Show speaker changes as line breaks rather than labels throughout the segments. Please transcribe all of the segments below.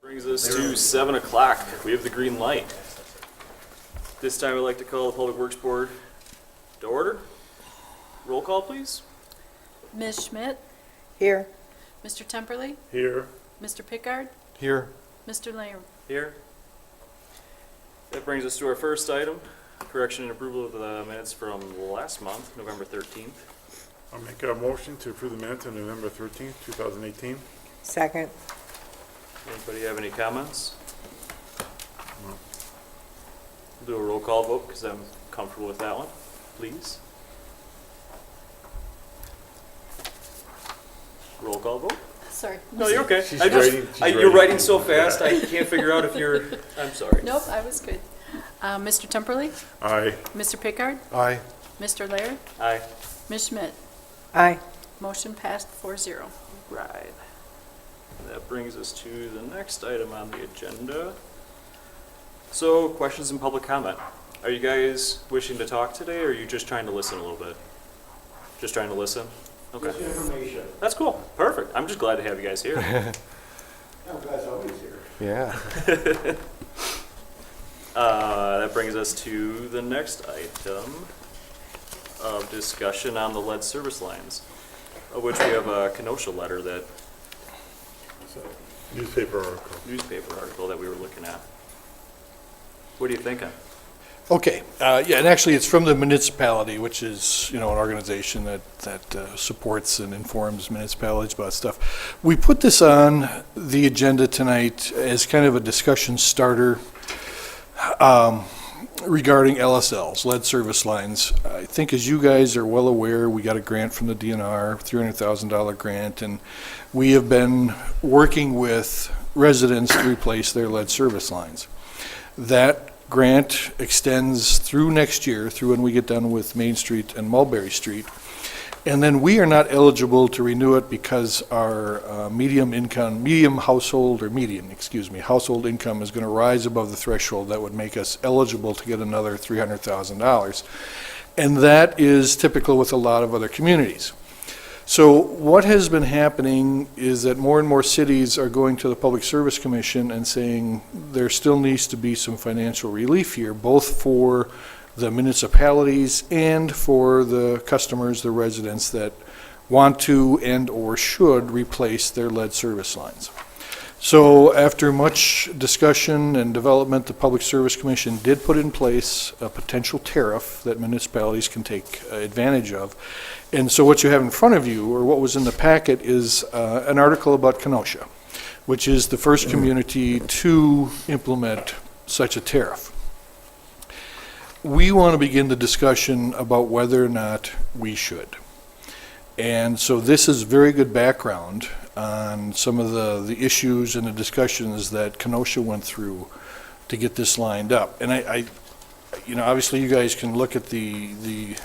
Brings us to 7 o'clock. We have the green light. This time I'd like to call the Public Works Board to order. Roll call, please.
Ms. Schmidt,
Here.
Mr. Temperley,
Here.
Mr. Pickard,
Here.
Mr. Laird.
Here. That brings us to our first item, correction and approval of the minutes from last month, November 13th.
I'll make a motion to approve the minutes of November 13th, 2018.
Second.
Anybody have any comments?
No.
We'll do a roll call vote because I'm comfortable with that one, please. Roll call vote?
Sorry.
No, you're okay.
She's
I just,
writing- she's
you're
writing.
writing so fast, I can't figure out if you're, I'm sorry.
Nope, I was good. Mr. Temperley,
Aye.
Mr. Pickard,
Aye.
Mr. Laird,
Aye.
Ms. Schmidt.
Aye.
Motion passed 4-0.
Right. That brings us to the next item on the agenda. So, questions and public comment. Are you guys wishing to talk today, or are you just trying to listen a little bit? Just trying to listen? Okay.
Just information.
That's cool. Perfect. I'm just glad to have you guys here.
I'm glad somebody's here.
Yeah.
That brings us to the next item of discussion on the lead service lines, of which we have a Kenosha letter that
Newspaper article.
that we were looking at. What are you thinking?
Okay, yeah, and actually it's from the municipality, which is, an organization that supports and informs municipalities about stuff. We put this on the agenda tonight as kind of a discussion starter regarding LSLs, lead service lines. I think as you guys are well aware, we got a grant from the DNR, $300,000 grant, and we have been working with residents to replace their lead service lines. That grant extends through next year, through when we get done with Main Street and Mulberry Street. And then we are not eligible to renew it because our household income is going to rise above the threshold that would make us eligible to get another $300,000. And that is typical with a lot of other communities. So what has been happening is that more and more cities are going to the Public Service Commission and saying there still needs to be some financial relief here, both for the municipalities and for the customers, the residents that want to and or should replace their lead service lines. So after much discussion and development, the Public Service Commission did put in place a potential tariff that municipalities can take advantage of. And so what you have in front of you, or what was in the packet, is an article about Kenosha, which is the first community to implement such a tariff. We want to begin the discussion about whether or not we should. And so this is very good background on some of the issues and the discussions that Kenosha went through to get this lined up. And I obviously you guys can look at the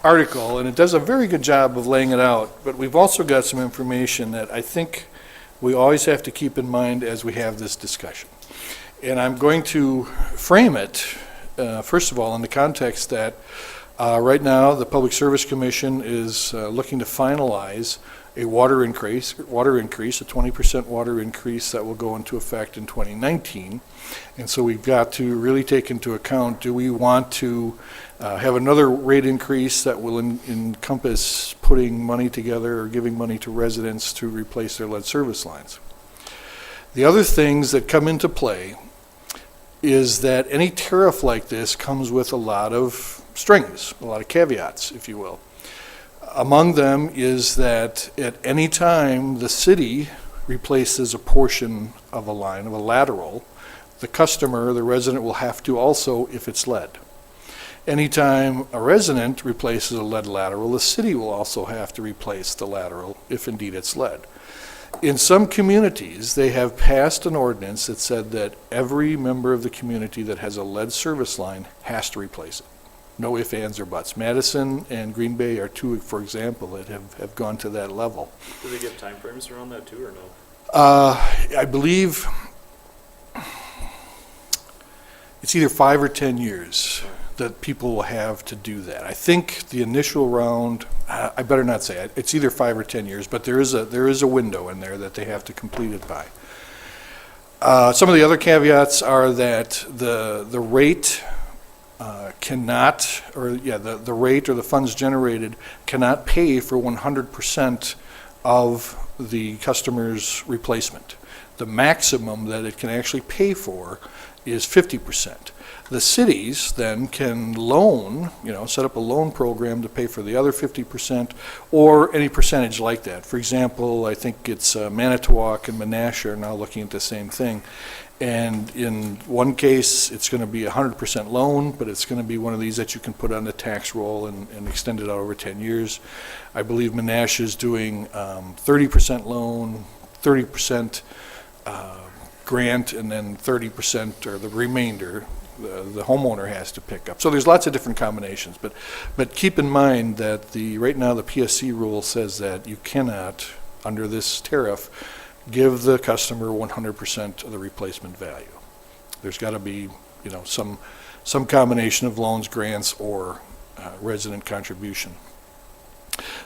article, and it does a very good job of laying it out, but we've also got some information that I think we always have to keep in mind as we have this discussion. And I'm going to frame it, first of all, in the context that right now the Public Service Commission is looking to finalize a water increase, a 20% water increase that will go into effect in 2019. And so we've got to really take into account, do we want to have another rate increase that will encompass putting money together or giving money to residents to replace their lead service lines? The other things that come into play is that any tariff like this comes with a lot of strings, a lot of caveats, if you will. Among them is that at any time the city replaces a portion of a line, of a lateral, the customer, the resident, will have to also if it's lead. Anytime a resident replaces a lead lateral, the city will also have to replace the lateral if indeed it's lead. In some communities, they have passed an ordinance that said that every member of the community that has a lead service line has to replace it. No ifs, ands, or buts. Madison and Green Bay are two, for example, that have gone to that level.
Do they give timeframes around that too, or no?
I believe it's either 5 or 10 years that people will have to do that. I think the initial round, I better not say it, it's either 5 or 10 years, but there is a window in there that they have to complete it by. Some of the other caveats are that the rate cannot, the rate or the funds generated cannot pay for 100% of the customer's replacement. The maximum that it can actually pay for is 50%. The cities then can loan, set up a loan program to pay for the other 50% or any percentage like that. For example, I think it's Manitowoc and Menasha are now looking at the same thing. And in one case, it's going to be a 100% loan, but it's going to be one of these that you can put on the tax roll and extend it out over 10 years. I believe Menasha is doing 30% loan, 30% grant, and then 30% or the remainder the homeowner has to pick up. So there's lots of different combinations, but keep in mind that right now the PSC rule says that you cannot, under this tariff, give the customer 100% of the replacement value. There's got to be, some combination of loans, grants, or resident contribution.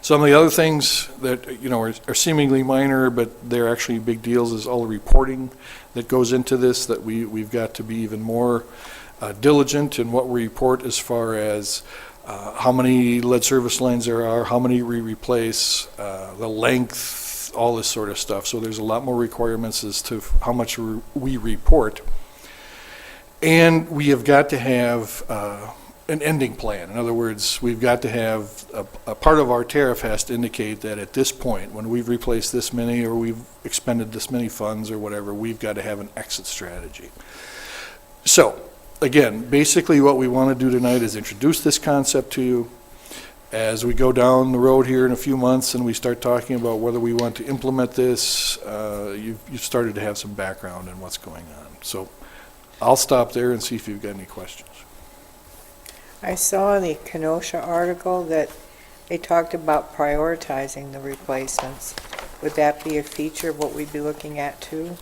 Some of the other things that, are seemingly minor, but they're actually big deals is all the reporting that goes into this, that we've got to be even more diligent in what we report as far as how many lead service lines there are, how many we replace, the length, all this sort of stuff. So there's a lot more requirements as to how much we report. And we have got to have an ending plan. In other words, we've got to have a part of our tariff has to indicate that at this point, when we've replaced this many or we've expended this many funds or whatever, we've got to have an exit strategy. So, again, basically what we want to do tonight is introduce this concept to you. As we go down the road here in a few months and we start talking about whether we want to implement this, you've started to have some background in what's going on. So I'll stop there and see if you've got any questions.
I saw in the Kenosha article that they talked about prioritizing the replacements. Would that be a feature of what we'd be looking at too?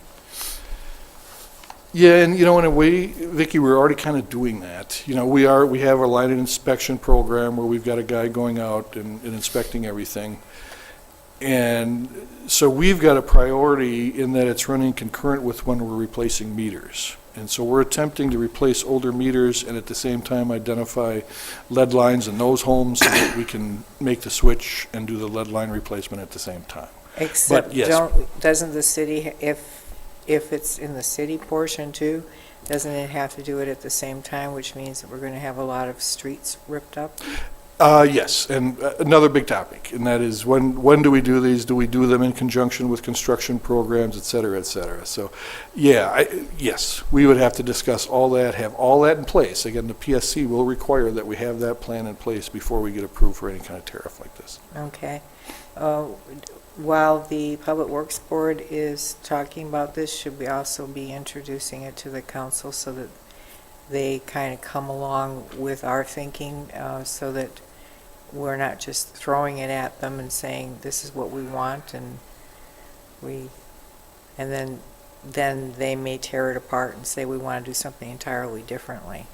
Yeah, and in a way, Vicki, we're already kind of doing that. We have our line and inspection program where we've got a guy going out and inspecting everything. And so we've got a priority in that it's running concurrent with when we're replacing meters. And so we're attempting to replace older meters and at the same time identify lead lines in those homes so that we can make the switch and do the lead line replacement at the same time.
Except,
But yes.
doesn't the city, if it's in the city portion too, doesn't it have to do it at the same time, which means that we're going to have a lot of streets ripped up?
Yes, and another big topic, and that is when do we do these? Do we do them in conjunction with construction programs, et cetera, et cetera? So, yeah, yes, we would have to discuss all that, have all that in place. Again, the PSC will require that we have that plan in place before we get approved for any kind of tariff like this.
Okay. While the Public Works Board is talking about this, should we also be introducing it to the council so that they kind of come along with our thinking so that we're not just throwing it at them and saying this is what we want and then they may tear it apart and say we want to do something entirely differently.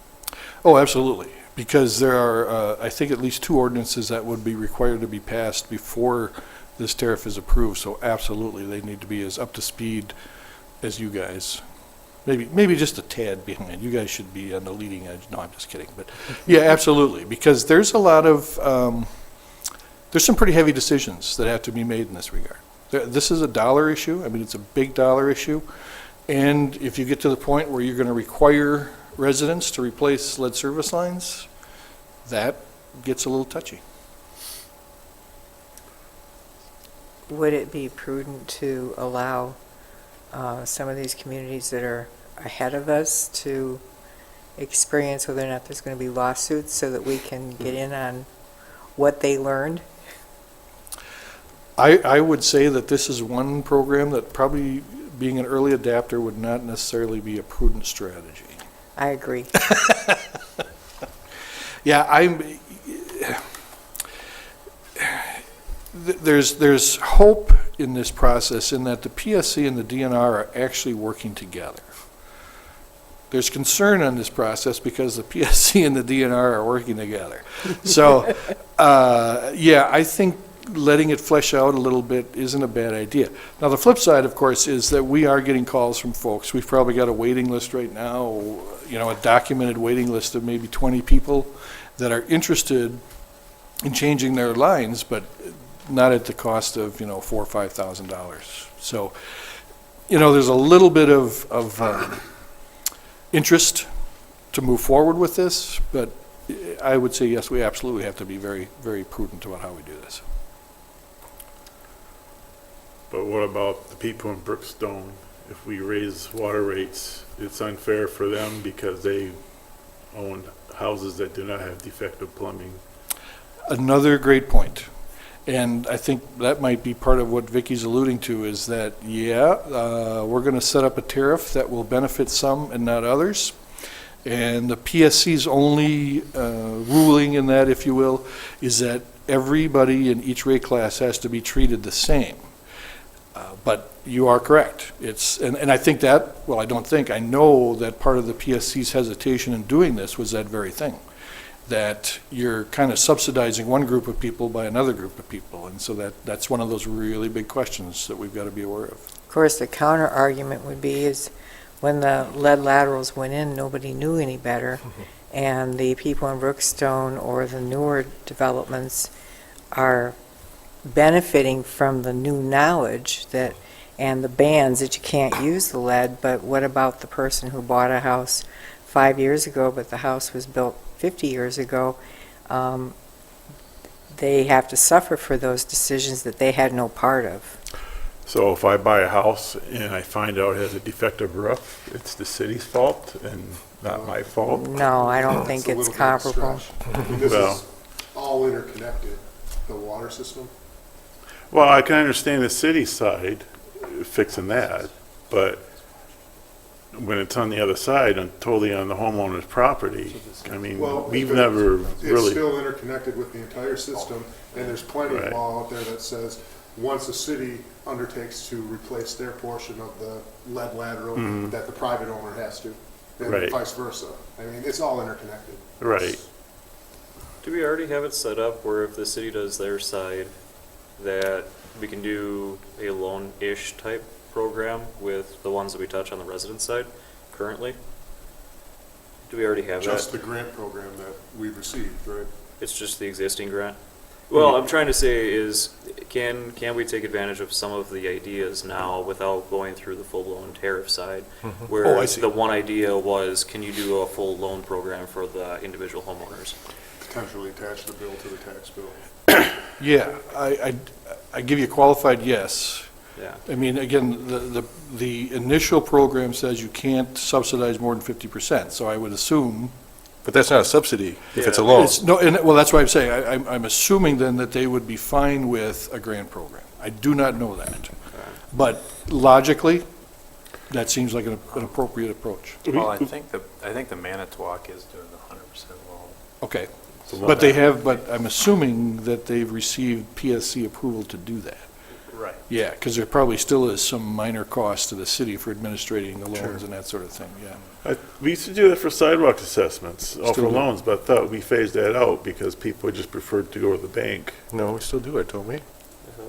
Oh, absolutely, because there are, I think, at least 2 ordinances that would be required to be passed before this tariff is approved, so absolutely, they need to be as up to speed as you guys. Maybe just a tad behind. You guys should be on the leading edge. No, I'm just kidding. But yeah, absolutely, because there's a lot of, there's some pretty heavy decisions that have to be made in this regard. This is a dollar issue. I mean, it's a big dollar issue. And if you get to the point where you're going to require residents to replace lead service lines, that gets a little touchy.
Would it be prudent to allow some of these communities that are ahead of us to experience whether or not there's going to be lawsuits so that we can get in on what they learned?
I would say that this is one program that probably being an early adapter would not necessarily be a prudent strategy.
I agree.
Yeah, there's hope in this process in that the PSC and the DNR are actually working together. There's concern on this process because the PSC and the DNR are working together. So, yeah, I think letting it flesh out a little bit isn't a bad idea. Now, the flip side, of course, is that we are getting calls from folks. We've probably got a waiting list right now, a documented waiting list of maybe 20 people that are interested in changing their lines, but not at the cost of, $4,000 or $5,000. So, there's a little bit of interest to move forward with this, but I would say, yes, we absolutely have to be very, very prudent about how we do this.
But what about the people in Brookstone? If we raise water rates, it's unfair for them because they own houses that do not have defective plumbing.
Another great point. And I think that might be part of what Vicky's alluding to, is that, we're going to set up a tariff that will benefit some and not others. And the PSC's only ruling in that, if you will, is that everybody in each rate class has to be treated the same. But you are correct. And I think that, I know that part of the PSC's hesitation in doing this was that very thing, that you're kind of subsidizing one group of people by another group of people. And so that's one of those really big questions that we've got to be aware of.
Of course, the counter argument would be is when the lead laterals went in, nobody knew any better. And the people in Brookstone or the newer developments are benefiting from the new knowledge that, and the bans that you can't use the lead, but what about the person who bought a house 5 years ago, but the house was built 50 years ago? They have to suffer for those decisions that they had no part of.
So if I buy a house and I find out it has a defective roof, it's the city's fault and not my fault?
No, I don't think it's comparable.
This
Well-
is all interconnected, the water system.
Well, I can understand the city side fixing that, but when it's on the other side and totally on the homeowner's property, I mean,
Well,
we've
but
never
It's
really,
still interconnected with the entire system, and there's plenty of
Right.
law out there that says, once a city undertakes to replace their portion of the lead lateral, that the private owner has to, and
Right.
vice versa. I mean, it's all interconnected.
right.
Do we already have it set up where if the city does their side, that we can do a loan-ish type program with the ones that we touch on the resident side currently? Do we already have
Just
that?
the grant program that we received, right?
It's just the existing grant? Well, I'm trying to say is, can we take advantage of some of the ideas now without going through the full-blown tariff side?
Oh,
Where
I see.
the one idea was, can you do a full loan program for the individual homeowners?
Potentially attach the bill to the tax bill.
Yeah, I give you a qualified yes.
Yeah.
I mean, again, the initial program says you can't subsidize more than 50%, so I would assume.
But that's not a subsidy if it's a
Yeah.
loan.
No, well, that's why I'm saying, I'm assuming then that they would be fine with a grant program. I do not know that. But logically, that seems like an appropriate approach.
Well, I think the Manitowoc is doing the 100% loan.
Okay. But I'm assuming that they've received PSC approval to do that.
Right.
Yeah, because there probably still is some minor cost to the city for administrating the loans and that sort of thing, yeah.
We used to do that for sidewalk assessments, all
Still
for
do.
loans, but I thought we phased that out because people just preferred to go to the bank.
No, we still do it, don't we?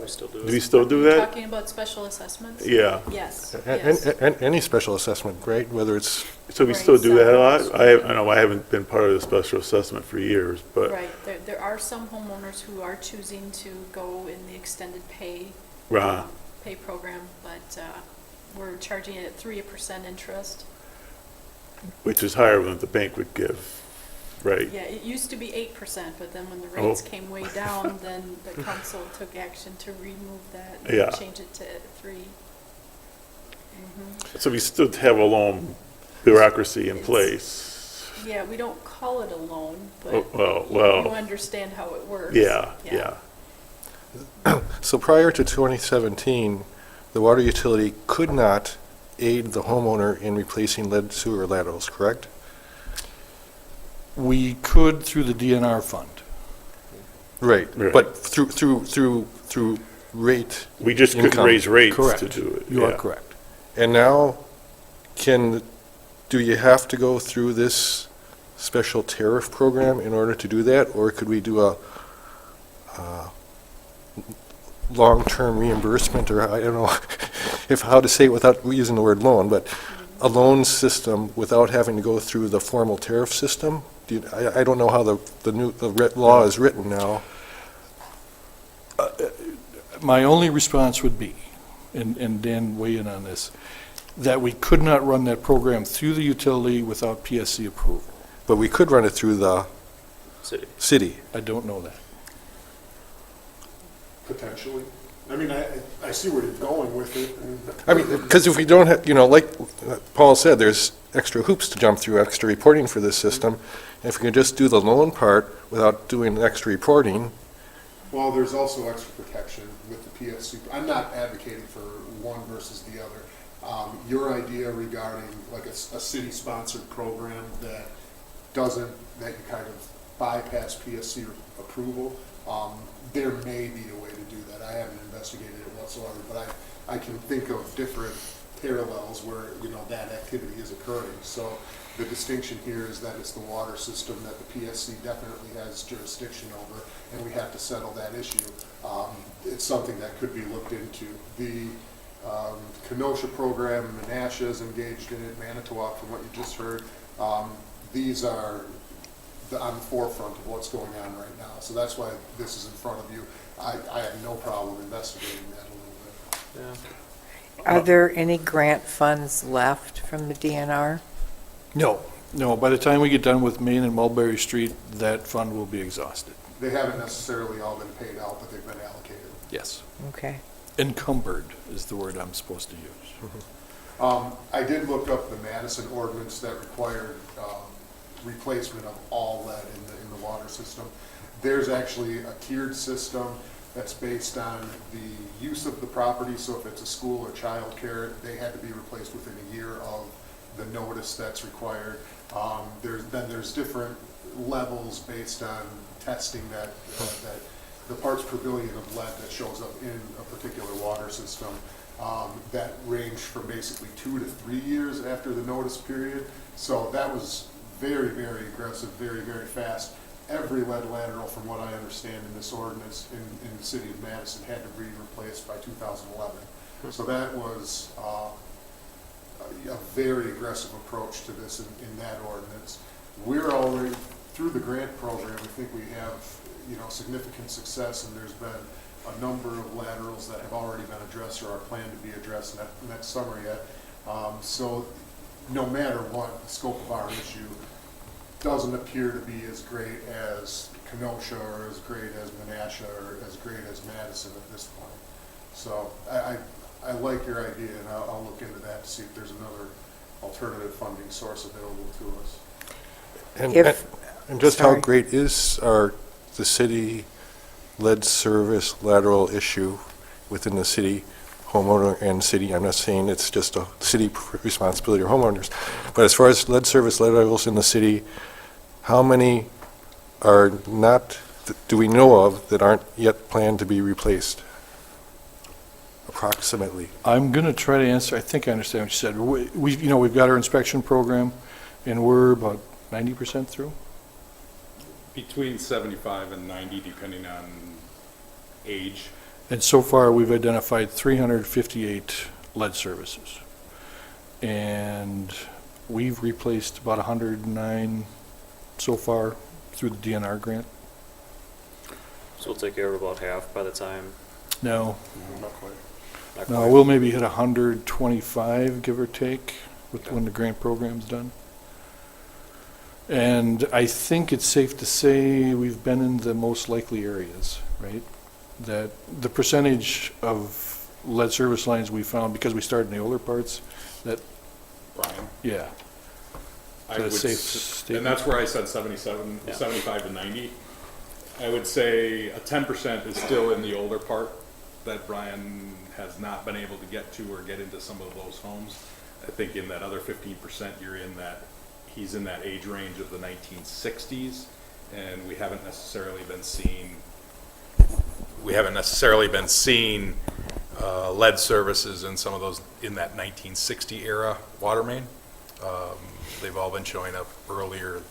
We still do
Do we
it.
still do that?
Talking about special assessments?
Yeah.
Yes,
And
yes.
any special assessment, right? Whether it's,
So we
Right,
still do that a lot?
sidewalks.
I know I haven't been part of the special assessment for years, but,
Right, there are some homeowners who are choosing to go in the extended pay pay program, but we're charging it at 3% interest.
which is higher than the bank would give, right?
Yeah, it used to be 8%, but then when the
Oh.
rates came way down, then the council took action to remove that
Yeah.
and change it to 3.
So we still have a loan bureaucracy in
It's-
place.
Yeah, we don't call it a loan,
Oh,
but
well,
you understand how it works.
yeah, yeah.
so prior to 2017, the water utility could not aid the homeowner in replacing lead sewer laterals, correct?
We could through the DNR fund.
Right,
Right.
but through rate,
We just couldn't
Income.
raise rates
Correct.
to do it.
You are
yeah.
correct.
and now do you have to go through this special tariff program in order to do that? Or could we do long-term reimbursement, or I don't know how to say it without using the word loan, but a loan system without having to go through the formal tariff system? I don't know how the law is written now.
My only response would be, and Dan weigh in on this, that we could not run that program through the utility without PSC approval.
But we could run it through the city.
I don't know that.
Potentially. I mean, I see where you're going with it.
I mean, because if we don't have, like Paul said, there's extra hoops to jump through, extra reporting for this system. If we can just do the loan part without doing extra reporting.
Well, there's also extra protection with the PSC. I'm not advocating for one versus the other. Your idea regarding like a city-sponsored program that you kind of bypass PSC approval, there may be a way to do that. I haven't investigated it whatsoever, but I can think of different parallels where, that activity is occurring. So the distinction here is that it's the water system that the PSC definitely has jurisdiction over, and we have to settle that issue. It's something that could be looked into. The Kenosha program, Menasha is engaged in it, Manitowoc, from what you just heard. These are on the forefront of what's going on right now. So that's why this is in front of you. I have no problem investigating that a little bit.
Yeah.
Are there any grant funds left from the DNR?
No. By the time we get done with Main and Mulberry Street, that fund will be exhausted.
They haven't necessarily all been paid out, but they've been allocated.
Yes.
Okay.
Encumbered is the word I'm supposed to use.
I did look up the Madison ordinance that required replacement of all lead in the water system. There's actually a tiered system that's based on the use of the property. So if it's a school or child care, they had to be replaced within a year of the notice that's required. There's different levels based on testing that the parts per billion of lead that shows up in a particular water system that range from basically 2 to 3 years after the notice period. So that was very, very aggressive, very, very fast. Every lead lateral, from what I understand in this ordinance in the city of Madison, had to be replaced by 2011. So that was a very aggressive approach to this in that ordinance. We're already, through the grant program, we think we have significant success, and there's been a number of laterals that have already been addressed or are planned to be addressed next summer yet. So no matter what, the scope of our issue doesn't appear to be as great as Kenosha or as great as Menasha or as great as Madison at this point. So I like your idea, and I'll look into that to see if there's another alternative funding source available to us.
And just how
Sorry.
great is the city lead service lateral issue within the city homeowner and city? I'm not saying it's just a city responsibility or homeowners, but as far as lead service laterals in the city, how many are not, do we know of, that aren't yet planned to be replaced? Approximately.
I'm going to try to answer. I think I understand what you said. We've got our inspection program, and we're about 90% through.
Between 75 and 90, depending on age.
And so far, we've identified 358 lead services. And we've replaced about 109 so far through the DNR grant.
So we'll take care of about half by the time.
No,
Not quite.
Not
no,
quite.
we'll maybe hit 125, give or take, when the grant program's done. And I think it's safe to say we've been in the most likely areas, right? That the percentage of lead service lines we found, because we started in the older parts, that,
Brian,
yeah.
I
Is that a
would,
safe
and
statement?
that's where I said 77,
Yeah.
75 to 90. I would say a 10% is still in the older part that Brian has not been able to get to or get into some of those homes. I think in that other 15%, he's in that age range of the 1960s, and we haven't necessarily been seeing lead services in some of those in that 1960 era water main. They've all been showing up earlier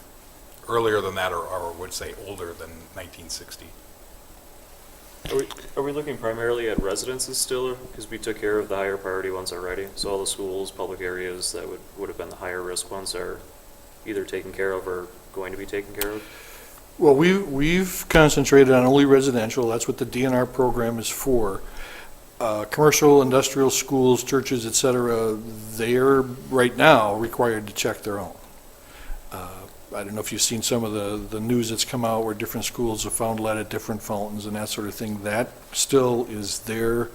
than that, or I would say older than 1960.
Are we looking primarily at residences still? Because we took care of the higher priority ones already. So all the schools, public areas that would have been the higher risk ones are either taken care of or going to be taken care of?
Well, we've concentrated on only residential. That's what the DNR program is for. Commercial, industrial, schools, churches, et cetera, they're right now required to check their own. I don't know if you've seen some of the news that's come out where different schools have found lead at different fountains and that sort of thing. That still is their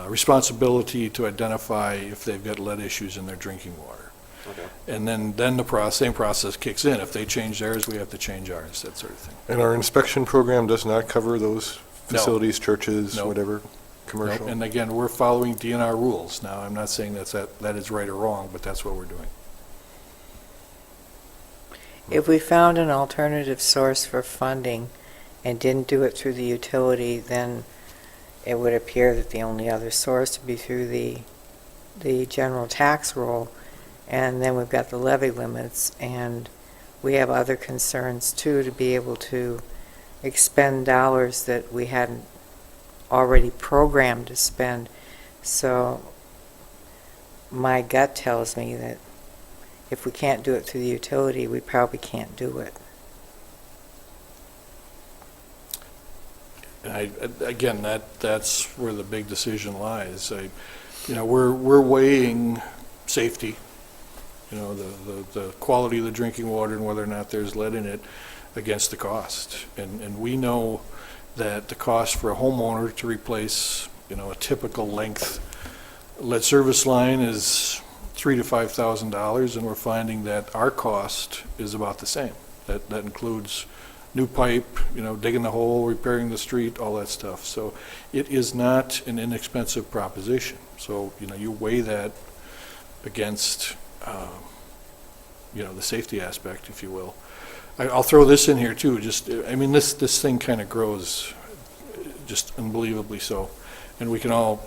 responsibility to identify if they've got lead issues in their drinking water.
Okay.
And then the same process kicks in. If they change theirs, we have to change ours, that sort of thing.
And our inspection program does not cover those facilities, churches,
No.
whatever, commercial?
And again, we're following DNR rules. Now, I'm not saying that is right or wrong, but that's what we're doing.
If we found an alternative source for funding and didn't do it through the utility, then it would appear that the only other source would be through the general tax roll, and then we've got the levy limits, and we have other concerns too, to be able to expend dollars that we hadn't already programmed to spend. So my gut tells me that if we can't do it through the utility, we probably can't do it.
And again, that's where the big decision lies. We're weighing safety, the quality of the drinking water and whether or not there's lead in it against the cost. And we know that the cost for a homeowner to replace, a typical length lead service line is $3,000 to $5,000, and we're finding that our cost is about the same. That includes new pipe, digging the hole, repairing the street, all that stuff. So it is not an inexpensive proposition. So, you weigh that against, the safety aspect, if you will. I'll throw this in here too. This thing kind of grows just unbelievably so. And we can all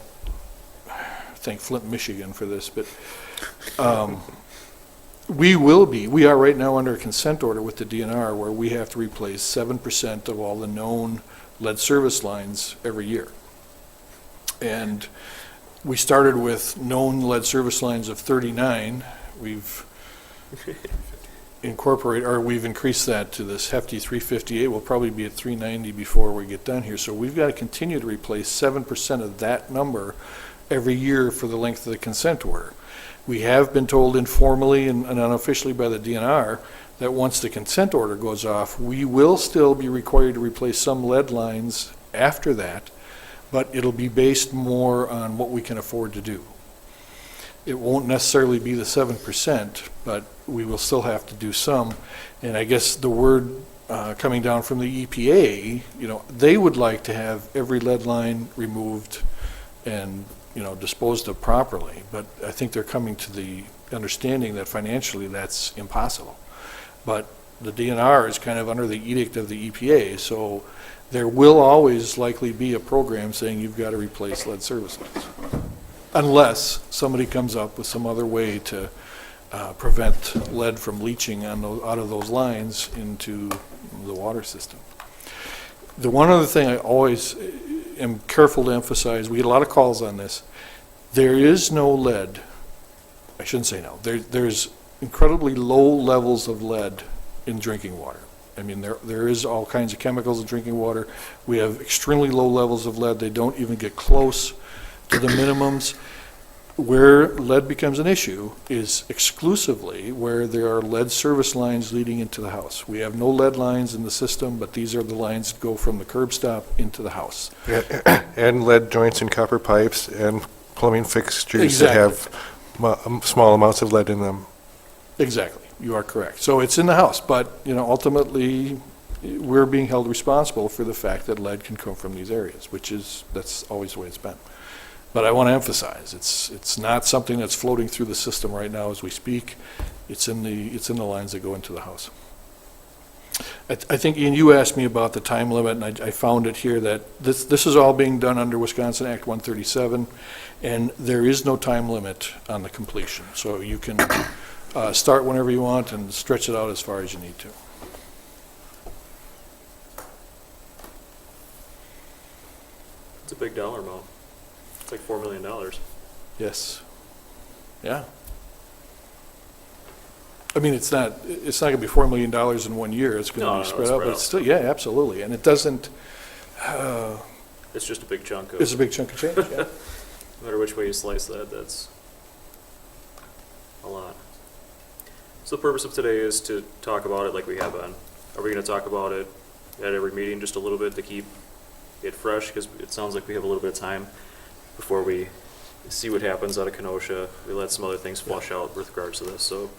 thank Flint, Michigan for this, but we are right now under a consent order with the DNR where we have to replace 7% of all the known lead service lines every year. And we started with known lead service lines of 39. We've we've increased that to this hefty 358. We'll probably be at 390 before we get done here. So we've got to continue to replace 7% of that number every year for the length of the consent order. We have been told informally and unofficially by the DNR that once the consent order goes off, we will still be required to replace some lead lines after that, but it'll be based more on what we can afford to do. It won't necessarily be the 7%, but we will still have to do some. And I guess the word coming down from the EPA, they would like to have every lead line removed and disposed of properly, but I think they're coming to the understanding that financially that's impossible. But the DNR is kind of under the edict of the EPA, so there will always likely be a program saying you've got to replace lead service lines, unless somebody comes up with some other way to prevent lead from leaching out of those lines into the water system. The one other thing I always am careful to emphasize, we get a lot of calls on this, there is no lead, I shouldn't say no, there's incredibly low levels of lead in drinking water. I mean, there is all kinds of chemicals in drinking water. We have extremely low levels of lead. They don't even get close to the minimums. Where lead becomes an issue is exclusively where there are lead service lines leading into the house. We have no lead lines in the system, but these are the lines that go from the curb stop into the house.
And lead joints and copper pipes and plumbing fixtures
Exactly.
that have small amounts of lead in them.
Exactly. You are correct. So it's in the house, but, ultimately, we're being held responsible for the fact that lead can come from these areas, that's always the way it's been. But I want to emphasize, it's not something that's floating through the system right now as we speak. It's in the lines that go into the house. I think, Ian, you asked me about the time limit, and I found it here that this is all being done under Wisconsin Act 137, and there is no time limit on the completion. So you can start whenever you want and stretch it out as far as you need to.
big dollar amount. It's like $4 million.
Yes. Yeah. I mean, it's not gonna be $4 million in 1 year, it's
No,
gonna
no,
be spread
it's
out,
spread
but
out.
it's still, yeah, absolutely, and it doesn't,
It's just a big chunk of,
it's a big chunk of change, yeah.
no matter which way you slice that, that's a lot. So the purpose of today is to talk about it like we have been. Are we gonna talk about it at every meeting just a little bit to keep it fresh? Because it sounds like we have a little bit of time before we see what happens out of Kenosha. We let some other things flush out with regards to this, so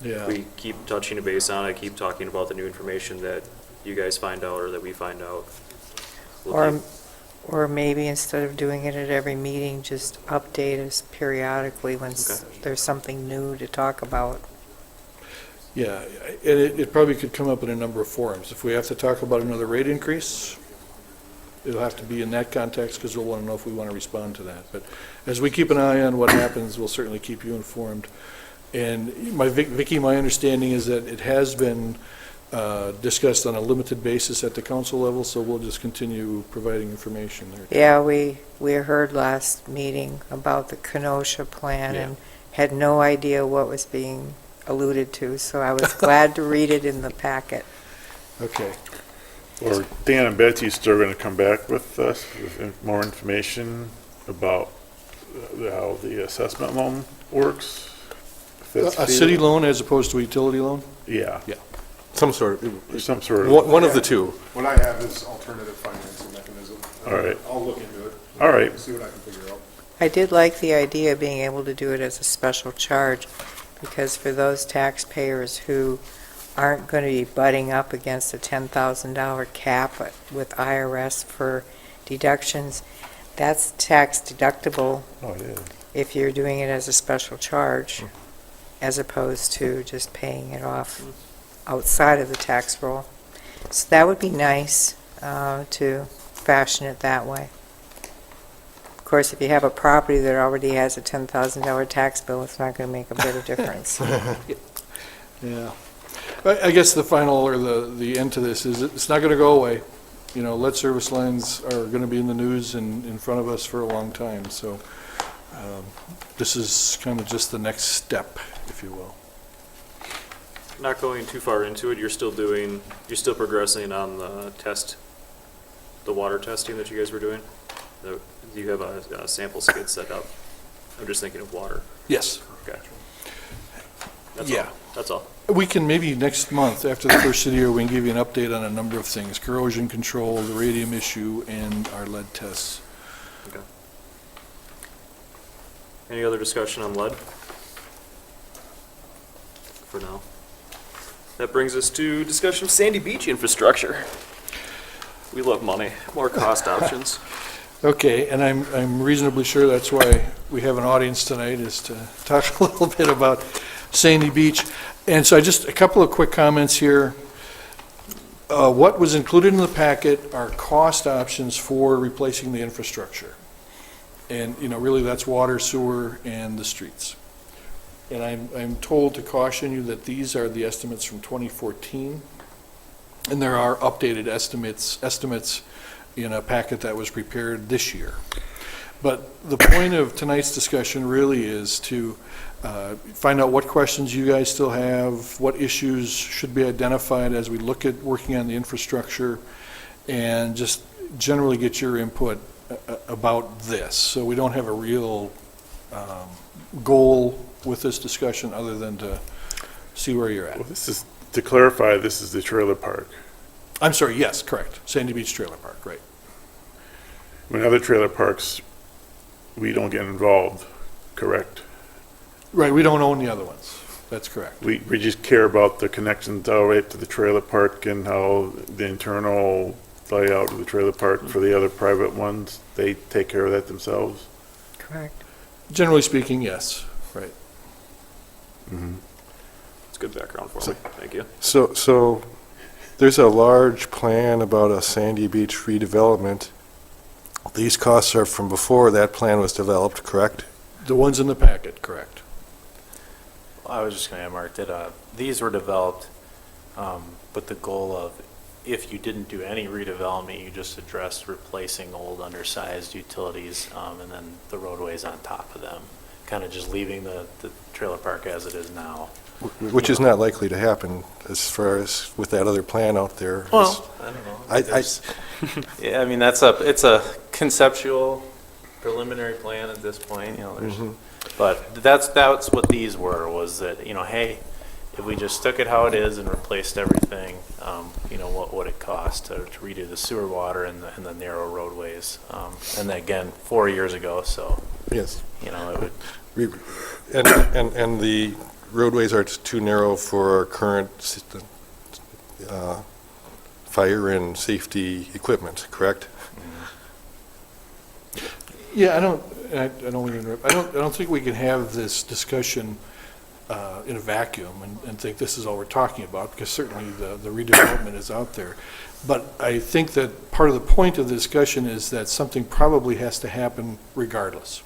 Yeah.
we keep touching base on it, keep talking about the new information that you guys find out or that we find out. We'll
Or,
keep-
or maybe instead of doing it at every meeting, just update us periodically when there's something new to talk about.
Yeah, and it probably could come up in a number of forums. If we have to talk about another rate increase, it'll have to be in that context, because we'll want to know if we want to respond to that. But as we keep an eye on what happens, we'll certainly keep you informed. And Vicki, my understanding is that it has been discussed on a limited basis at the council level, so we'll just continue providing information there.
Yeah, we heard last meeting about the Kenosha plan
Yeah.
and had no idea what was being alluded to, so I was glad to read it in the packet.
Okay.
Or Dan and Betsy still gonna come back with us with more information about how the assessment loan works? If that's
A city
feasible.
loan as opposed to a utility loan?
Yeah,
Some sort
or
of,
some sort of,
one of the two.
What I have is alternative financing mechanism.
All right.
I'll look into it.
All right.
See what I can figure out.
I did like the idea of being able to do it as a special charge, because for those taxpayers who aren't going to be butting up against a $10,000 cap with IRS for deductions, that's tax deductible
oh, it is.
if you're doing it as a special charge, as opposed to just paying it off outside of the tax roll. So that would be nice to fashion it that way. Of course, if you have a property that already has a $10,000 tax bill, it's not going to make a bit of difference.
Yeah. I guess the final, or the end to this is, it's not going to go away. You know, lead service lines are going to be in the news and in front of us for a long time, so this is kind of just the next step, if you will.
Not going too far into it, you're still progressing on the water testing that you guys were doing? You have a sample skid set up. I'm just thinking of water.
Yes.
Okay. That's
Yeah.
all. That's all.
We can maybe next month, after the first of the year, we can give you an update on a number of things: corrosion control, the radium issue, and our lead tests.
Okay. Any other discussion on lead? For now. That brings us to discussion of Sandy Beach infrastructure. We love money, more cost options.
Okay, and I'm reasonably sure that's why we have an audience tonight, is to talk a little bit about Sandy Beach. And so just a couple of quick comments here. What was included in the packet are cost options for replacing the infrastructure. And, you know, really that's water, sewer, and the streets. And I'm told to caution you that these are the estimates from 2014. And there are updated estimates in a packet that was prepared this year. But the point of tonight's discussion really is to find out what questions you guys still have, what issues should be identified as we look at working on the infrastructure, and just generally get your input about this. So we don't have a real goal with this discussion other than to see where you're at.
Well, this is, to clarify, this is the trailer park.
I'm sorry, yes, correct. Sandy Beach Trailer Park, right.
When other trailer parks, we don't get involved, correct?
Right, we don't own the other ones. That's correct.
We just care about the connections all right to the trailer park and how the internal layout of the trailer park for the other private ones, they take care of that themselves?
Correct.
Generally speaking, yes, right.
It's good background for me. Thank you.
So there's a large plan about a Sandy Beach redevelopment. These costs are from before that plan was developed, correct?
The ones in the packet, correct.
I was just going to add, Mark, that these were developed with the goal of if you didn't do any redevelopment, you just addressed replacing old undersized utilities, and then the roadways on top of them, kind of just leaving the trailer park as it is now.
Which is not likely to happen as far as with that other plan out there.
Well, I don't know. Yeah, I mean, it's a conceptual preliminary plan at this point, you know, but that's what these were, was that, you know, hey, if we just took it how it is and replaced everything, you know, what would it cost to redo the sewer water and the narrow roadways? And again, 4 years ago, so,
Yes.
you know, it would.
And the roadways are too narrow for our current fire and safety equipment, correct?
Yeah, I don't want to interrupt. I don't think we can have this discussion in a vacuum and think this is all we're talking about, because certainly the redevelopment is out there. But I think that part of the point of the discussion is that something probably has to happen regardless.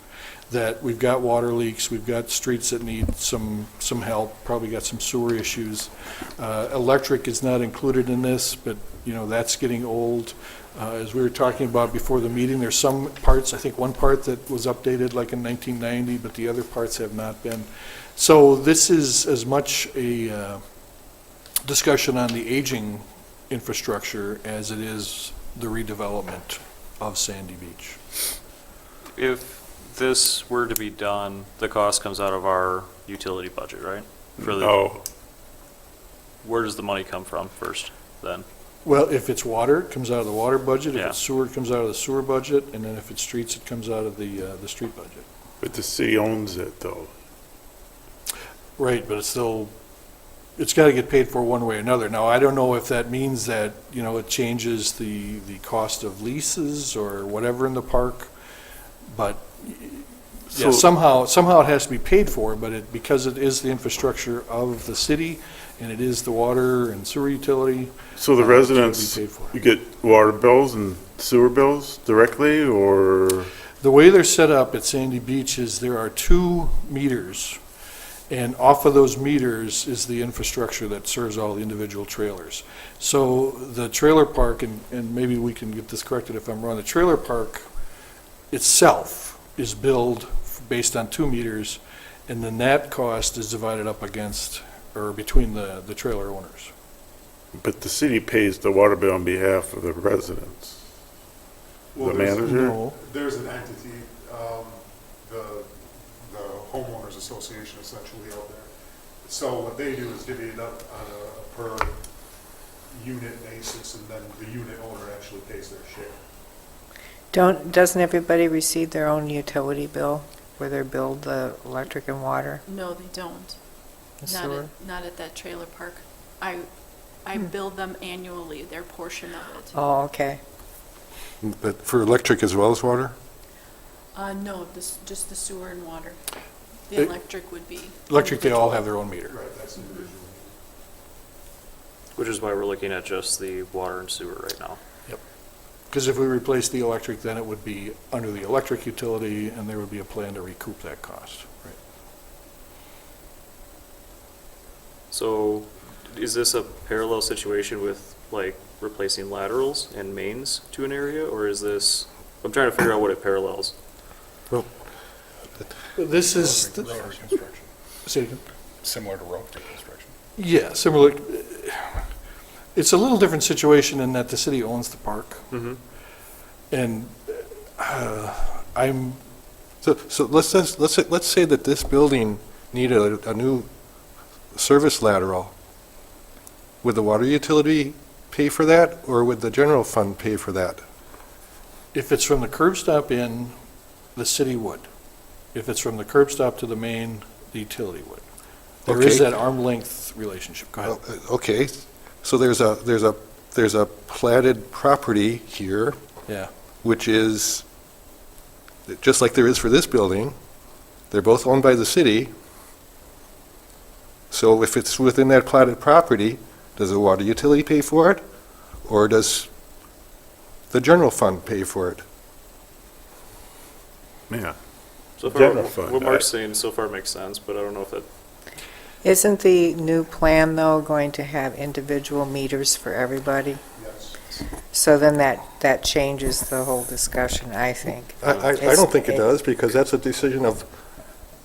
That we've got water leaks, we've got streets that need some help, probably got some sewer issues. Electric is not included in this, but, you know, that's getting old. As we were talking about before the meeting, there's some parts, I think one part that was updated like in 1990, but the other parts have not been. So this is as much a discussion on the aging infrastructure as it is the redevelopment of Sandy Beach.
If this were to be done, the cost comes out of our utility budget, right?
No.
Where does the money come from first, then?
Well, if it's water, it comes out of the water budget. If
Yeah.
it's sewer, it comes out of the sewer budget. And then if it's streets, it comes out of the street budget.
But the city owns it, though.
Right, but it's got to get paid for one way or another. Now, I don't know if that means that, you know, it changes the cost of leases or whatever in the park, but yeah,
So-
somehow it has to be paid for, but because it is the infrastructure of the city and it is the water and sewer utility.
So the
it's gonna be
residents,
paid for.
you get water bills and sewer bills directly, or?
The way they're set up at Sandy Beach is there are 2 meters, and off of those meters is the infrastructure that serves all the individual trailers. So the trailer park, and maybe we can get this corrected if I'm wrong, the trailer park itself is billed based on 2 meters, and then that cost is divided up against, or between the trailer owners.
But the city pays the water bill on behalf of the residents.
Well,
The
there's-
manager?
No.
There's an entity, the homeowners association essentially out there. So what they do is divvy it up on a per unit basis, and then the unit owner actually pays their share.
Doesn't everybody receive their own utility bill where they're billed the electric and water
No, they don't.
and
Not
sewer?
not at that trailer park. I bill them annually, their portion of it.
Oh, okay.
But for electric as well as water?
No, just the sewer and water. The
They-
electric would be.
Electric, they all have their own meter.
Right, that's individual.
Which is why we're looking at just the water and sewer right now.
Because if we replace the electric, then it would be under the electric utility, and there would be a plan to recoup that cost. Right.
So is this a parallel situation with like replacing laterals and mains to an area, or is this, I'm trying to figure out what it parallels.
Well,
This is,
Road reconstruction,
say it again.
similar to road reconstruction.
Yeah, similar. It's a little different situation in that the city owns the park,
Mm-hmm.
and I'm,
So let's say that this building needed a new service lateral. Would the water utility pay for that, or would the general fund pay for that?
if it's from the curb stop in, the city would. If it's from the curb stop to the main, the utility would. There is
Okay.
that arm length relationship. Go ahead.
Okay, so there's a platted property here,
Yeah.
which is, just like there is for this building, they're both owned by the city. So if it's within that platted property, does the water utility pay for it? Or does the general fund pay for it?
Yeah.
So far,
General fund,
what Mark's saying so far makes sense, but I don't know if that,
Isn't the new plan, though, going to have individual meters for everybody?
Yes.
So then that changes the whole discussion, I think.
I don't think it does, because that's a decision of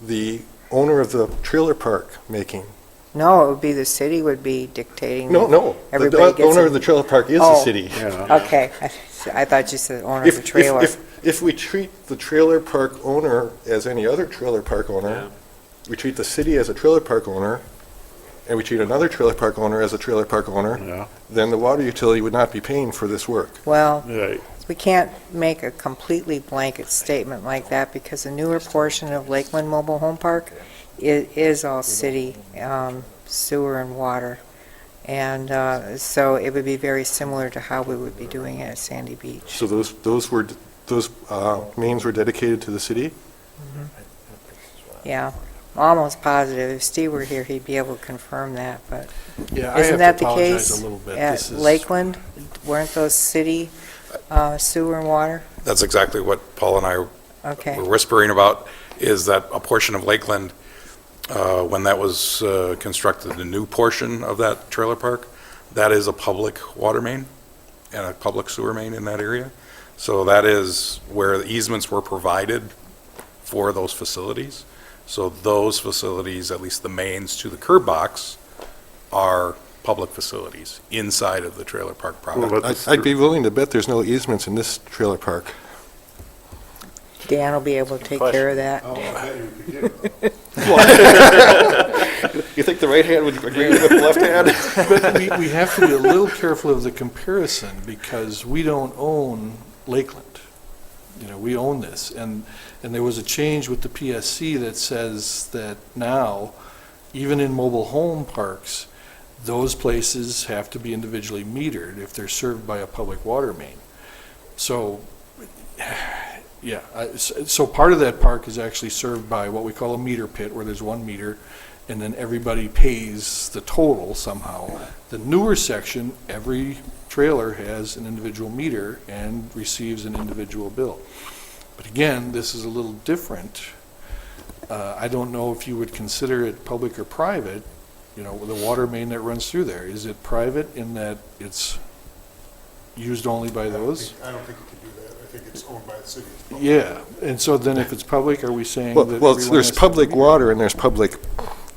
the owner of the trailer park making.
No, it would be the city would be dictating.
No, no.
Everybody
The
gets
owner
a-
of the trailer park is the
Oh.
city.
Okay, I thought you said owner of the trailer.
If we treat the trailer park owner as any other trailer park owner,
Yeah.
we treat the city as a trailer park owner, and we treat another trailer park owner as a trailer park owner,
Yeah,
then the water utility would not be paying for this work.
Well,
right.
we can't make a completely blanket statement like that because the newer portion of Lakeland Mobile Home Park is all city sewer and water. And so it would be very similar to how we would be doing it at Sandy Beach.
So those mains were dedicated to the city?
Yeah, almost positive. If Steve were here, he'd be able to confirm that, but
Yeah, I
isn't
have
that
to
the
apologize
case
a little bit.
at
This is-
Lakeland? Weren't those city sewer and water?
That's exactly what Paul and I
Okay.
were whispering about, is that a portion of Lakeland, when that was constructed, the new portion of that trailer park, that is a public water main and a public sewer main in that area. So that is where the easements were provided for those facilities. So those facilities, at least the mains to the curb box, are public facilities inside of the trailer park property.
I'd be willing to bet there's no easements in this trailer park.
Dan will be able to take care of that.
Oh, I bet you could get it.
You think the right hand would agree with the left hand?
But we have to be a little careful of the comparison because we don't own Lakeland. You know, we own this. And there was a change with the PSC that says that now, even in mobile home parks, those places have to be individually metered if they're served by a public water main. So, yeah, so part of that park is actually served by what we call a meter pit, where there's one meter, and then everybody pays the total somehow. The newer section, every trailer has an individual meter and receives an individual bill. But again, this is a little different. I don't know if you would consider it public or private, you know, the water main that runs through there. Is it private in that it's used only by those?
I don't think you can do that. I think it's owned by the city.
Yeah, and so then if it's public, are we saying
Well,
that
well,
everyone
there's
has to
public
meter?
water and there's public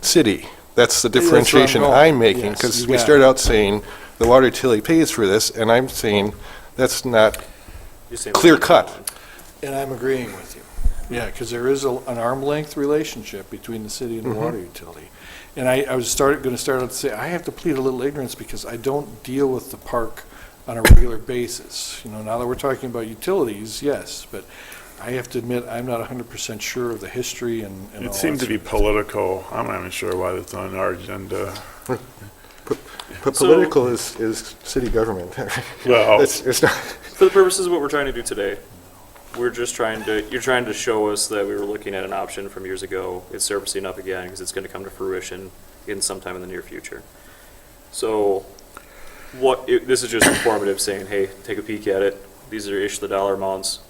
city. That's the
That's where I'm
differentiation
going.
I'm making,
Yes,
because
you
we
got
started
it.
out saying the water utility pays for this, and I'm saying that's not
You're saying
clear
we
cut.
don't.
And I'm agreeing with you. Yeah, because there is an arm length relationship between the city and the water utility. And I was going to start out to say, I have to plead a little ignorance because I don't deal with the park on a regular basis. You know, now that we're talking about utilities, yes, but I have to admit, I'm not 100% sure of the history and all
It seemed
that
to be
sort of stuff.
political. I'm not even sure why it's on our agenda.
But political is city government.
Well,
It's not,
For the purposes of what we're trying to do today, you're trying to show us that we were looking at an option from years ago. It's surfacing up again because it's going to come to fruition in sometime in the near future. So this is just informative saying, hey, take a peek at it. These are the dollar amounts.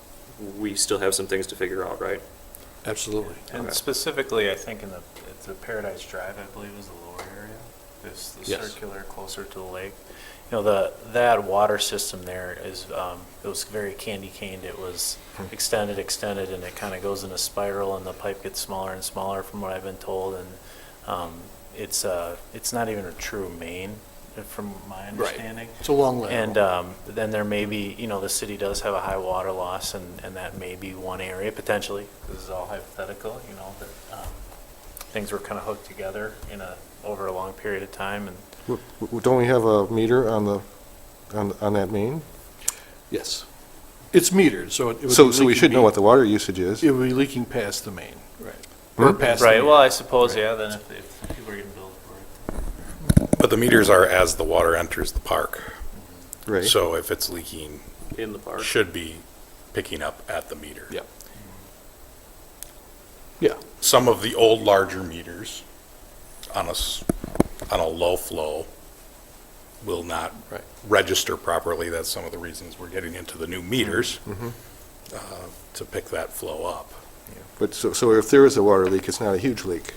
We still have some things to figure out, right?
Absolutely.
And
Okay.
specifically, I think in the Paradise Drive, I believe is the lower area, the
Yes.
circular closer to the lake. You know, that water system there is, it was very candy caned. It was extended, and it kind of goes in a spiral, and the pipe gets smaller and smaller from what I've been told. And it's not even a true main, from my understanding.
It's a long lateral.
And then there may be, you know, the city does have a high water loss, and that may be one area potentially. This is all hypothetical, you know, that things were kind of hooked together over a long period of time. And
don't we have a meter on that main?
Yes. It's metered, so it would
So
be
we should know what the
leaking
water usage is.
It would be leaking past the main, right? Or past the
right.
main.
Well, I suppose
Right.
yeah. Then if people are getting billed for it.
But the meters are as the water enters the park.
Right.
So if it's leaking,
In the park.
should be picking up at the meter.
Yeah. Yeah.
Some of the old larger meters on a low flow will not
Right.
register properly. That's some of the reasons we're getting into the new meters, to pick that flow up.
But so if there is a water leak, it's not a huge leak,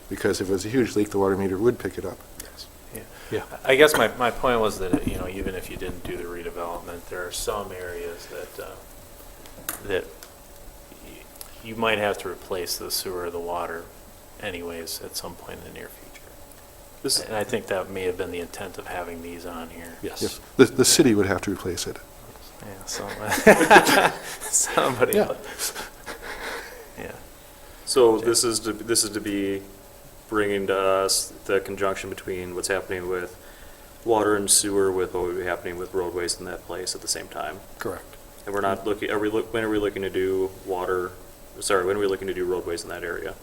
because if it was a huge leak, the water meter would pick it up.
Yes.
Yeah.
I guess my point was that, you know, even if you didn't do the redevelopment, there are some areas that you might have to replace the sewer or the water anyways at some point in the near future. And I think that may have been the intent of having these on here.
Yes.
The city would have to replace it.
Yeah, somebody.
Yeah.
Yeah.
So this is to be bringing to us the conjunction between what's happening with water and sewer with what would be happening with roadways in that place at the same time.
Correct.
And we're not looking, when are we looking to do when are we looking to do roadways in that area?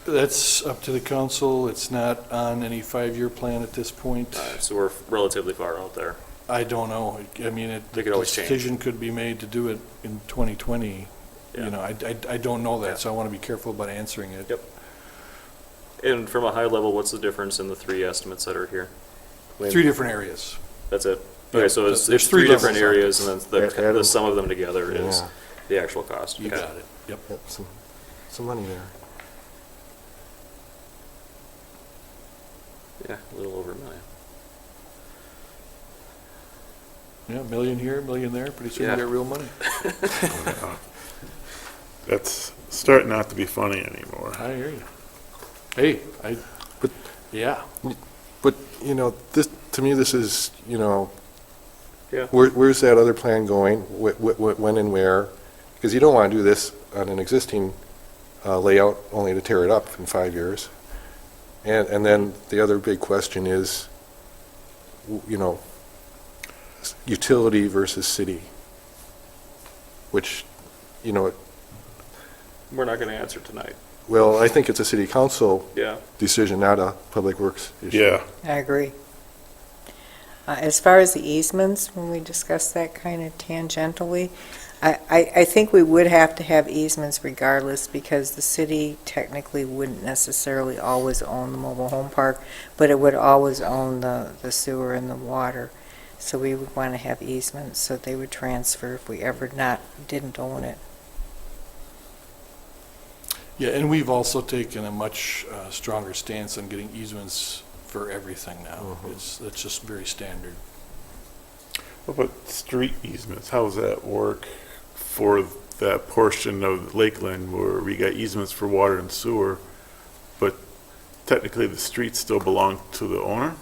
That's up to the council. It's not on any 5-year plan at this point.
So we're relatively far out there.
I don't know. I mean,
They could always change.
decision could be made to do it in 2020.
Yeah.
You know, I don't know
Yeah.
that, so I want to be careful about answering it.
Yep. And from a high level, what's the difference in the 3 estimates that are here?
3 different areas.
That's it?
Yeah,
Okay, so it's
there's
3
3
different
levels.
areas, and then
Add
the
'em.
sum of them together is
Yeah.
the actual cost.
You
Okay.
got it. Yep.
Yep, some money there.
Yeah, a little over $1 million.
Yeah, $1 million here, $1 million there. Pretty soon
Yeah.
you got real money.
That's starting not to be funny anymore.
I hear you. Hey,
But-
yeah.
But, you know, this, to me, this is, you know,
Yeah.
where's that other plan going? When and where? Because you don't want to do this on an existing layout only to tear it up in 5 years. And then the other big question is, you know, utility versus city, which, you know,
We're not going to answer tonight.
well, I think it's a city council
Yeah.
decision, not a public works issue.
Yeah,
I agree. As far as the easements, when we discussed that kind of tangentially, I think we would have to have easements regardless because the city technically wouldn't necessarily always own the mobile home park, but it would always own the sewer and the water. So we would want to have easements so they would transfer if we ever didn't own it.
Yeah, and we've also taken a much stronger stance on getting easements for everything now. It's just very standard.
what about street easements? How does that work for that portion of Lakeland where we got easements for water and sewer, but technically the streets still belong to the owner?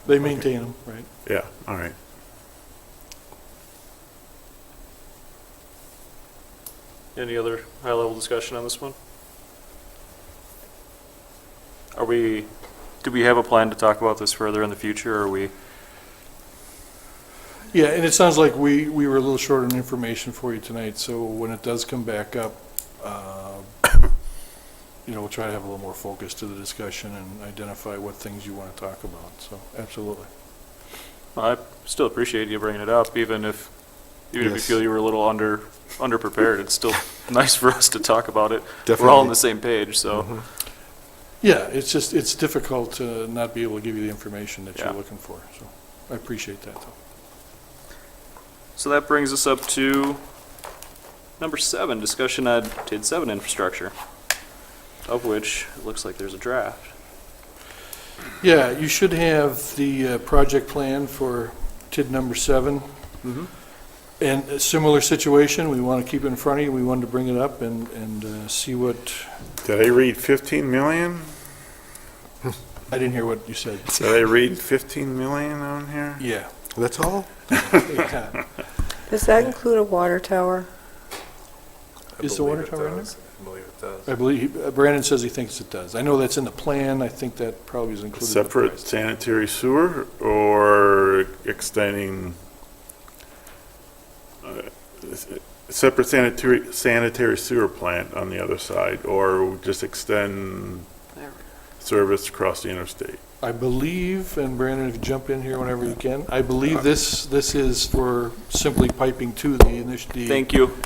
They maintain them, right?
Yeah, all right.
Any other high-level discussion on this one? Do we have a plan to talk about this further in the future, or are we?
Yeah, and it sounds like we were a little short on information for you tonight, so when it does come back up, you know, we'll try to have a little more focus to the discussion and identify what things you want to talk about, so absolutely.
I still appreciate you bringing it up, even if you
Yes.
feel you were a little underprepared. It's still nice for us to talk about it. We're all on
Definitely.
the same page, so.
Yeah, it's difficult to not be able to give you the information that you're
Yeah.
looking for, so I appreciate that, though.
So that brings us up to number 7, discussion on TID 7 infrastructure, of which it looks like there's a draft.
Yeah, you should have the project plan for TID number 7. And a similar situation, we want to keep it in front of you, we wanted to bring it up and see what,
Did I read 15 million?
I didn't hear what you said.
Did I read 15 million on here?
Yeah.
That's all?
Yeah.
Does that include a water tower?
Is the water tower in there?
I believe it does.
I believe, Brandon says he thinks it does. I know that's in the plan, I think that probably is included in the
Separate
price.
sanitary sewer or extending, separate sanitary sewer plant on the other side, or just extend service across the interstate?
I believe, and Brandon, if you jump in here whenever you can, I believe this is for simply piping to the initial.
Thank you.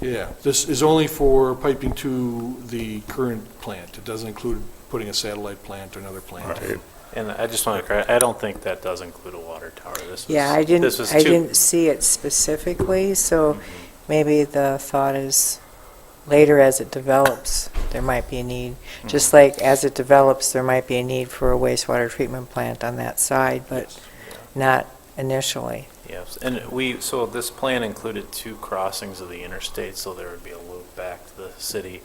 Yeah, this is only for piping to the current plant. It doesn't include putting a satellite plant or another plant.
Right.
And I just want to correct, I don't think that does include a water tower. This was.
Yeah, I
this was
didn't see it specifically, so maybe the thought is later as it develops, there might be a need. Just like as it develops, there might be a need for a wastewater treatment plant on that side, but not initially.
Yes, and so this plan included 2 crossings of the interstate, so there would be a loop back to the city.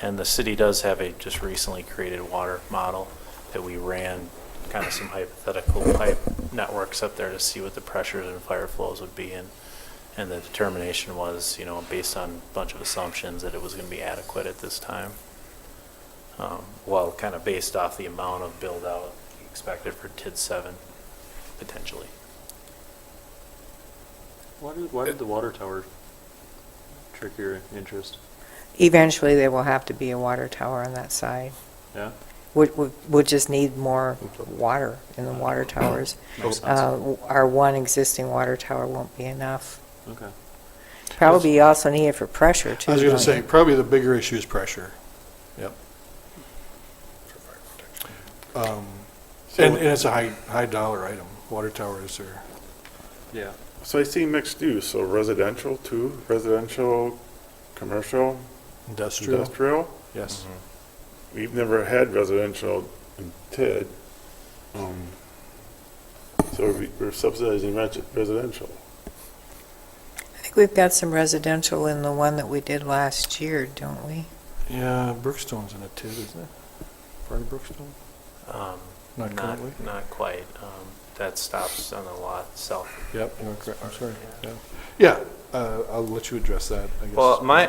And the city does have a just recently created water model that we ran kind of some hypothetical pipe networks up there to see what the pressures and fire flows would be. And the determination was, based on a bunch of assumptions, that it was going to be adequate at this time. Well, kind of based off the amount of build out expected for TID 7, potentially.
Why did the water tower trick your interest?
Eventually, there will have to be a water tower on that side.
Yeah?
We'll just need more water in the water towers.
Makes sense.
Our one existing water tower won't be enough.
Okay.
Probably also need it for pressure, too.
I was going to
don't
say,
you?
probably the bigger issue is pressure. Yep. And it's a high dollar item. Water towers are,
Yeah.
So I see mixed use, so residential too, residential, commercial, industrial.
yes.
We've never had residential in TID. So we're subsidizing residential.
I think we've got some residential in the one that we did last year, don't we?
Yeah, Brookstone's in it too, isn't it? Part of Brookstone? Not currently?
Not quite. That stops on the lot south.
Yep, you're correct. I'm sorry. Yeah, I'll let you address that, I guess.
Well, my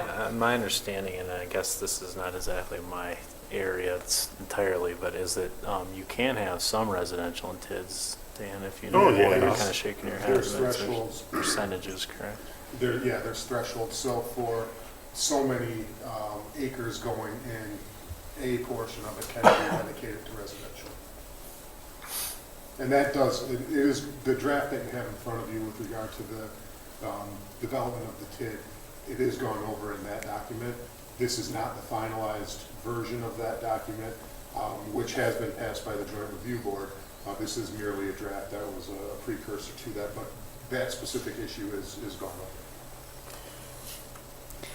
understanding, and I guess this is not exactly my area entirely, but is that you can have some residential in TIDs, Dan, if you know.
Oh, yeah.
You're kind of shaking your head.
There's
but there's
thresholds.
Percentages, correct?
There's thresholds. So for so many acres going in, a portion of it can be dedicated to residential. And that it is the draft that you have in front of you with regard to the development of the TID. It is going over in that document. This is not the finalized version of that document, which has been passed by the Joint Review Board. This is merely a draft that was a precursor to that, but that specific issue is gone over.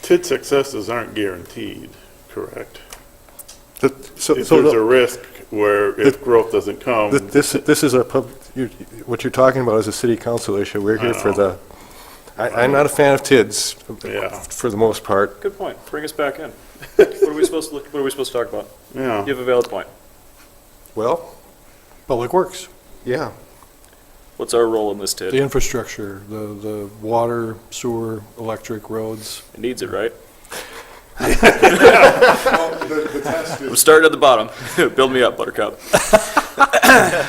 TID successes aren't guaranteed, correct?
So
If there's a risk where if growth doesn't come.
This is what you're talking about is a city council issue. We're here for the, I'm not a fan of TIDs
Yeah.
for the most part.
Good point. Bring us back in. What are we supposed to talk about?
Yeah.
You have a valid point.
Well,
Public Works,
yeah.
What's our role in this
the
TID?
infrastructure, the water, sewer, electric, roads.
It needs it, right?
Well, the test
I'm
is
starting at the bottom. Build me up, Buttercup.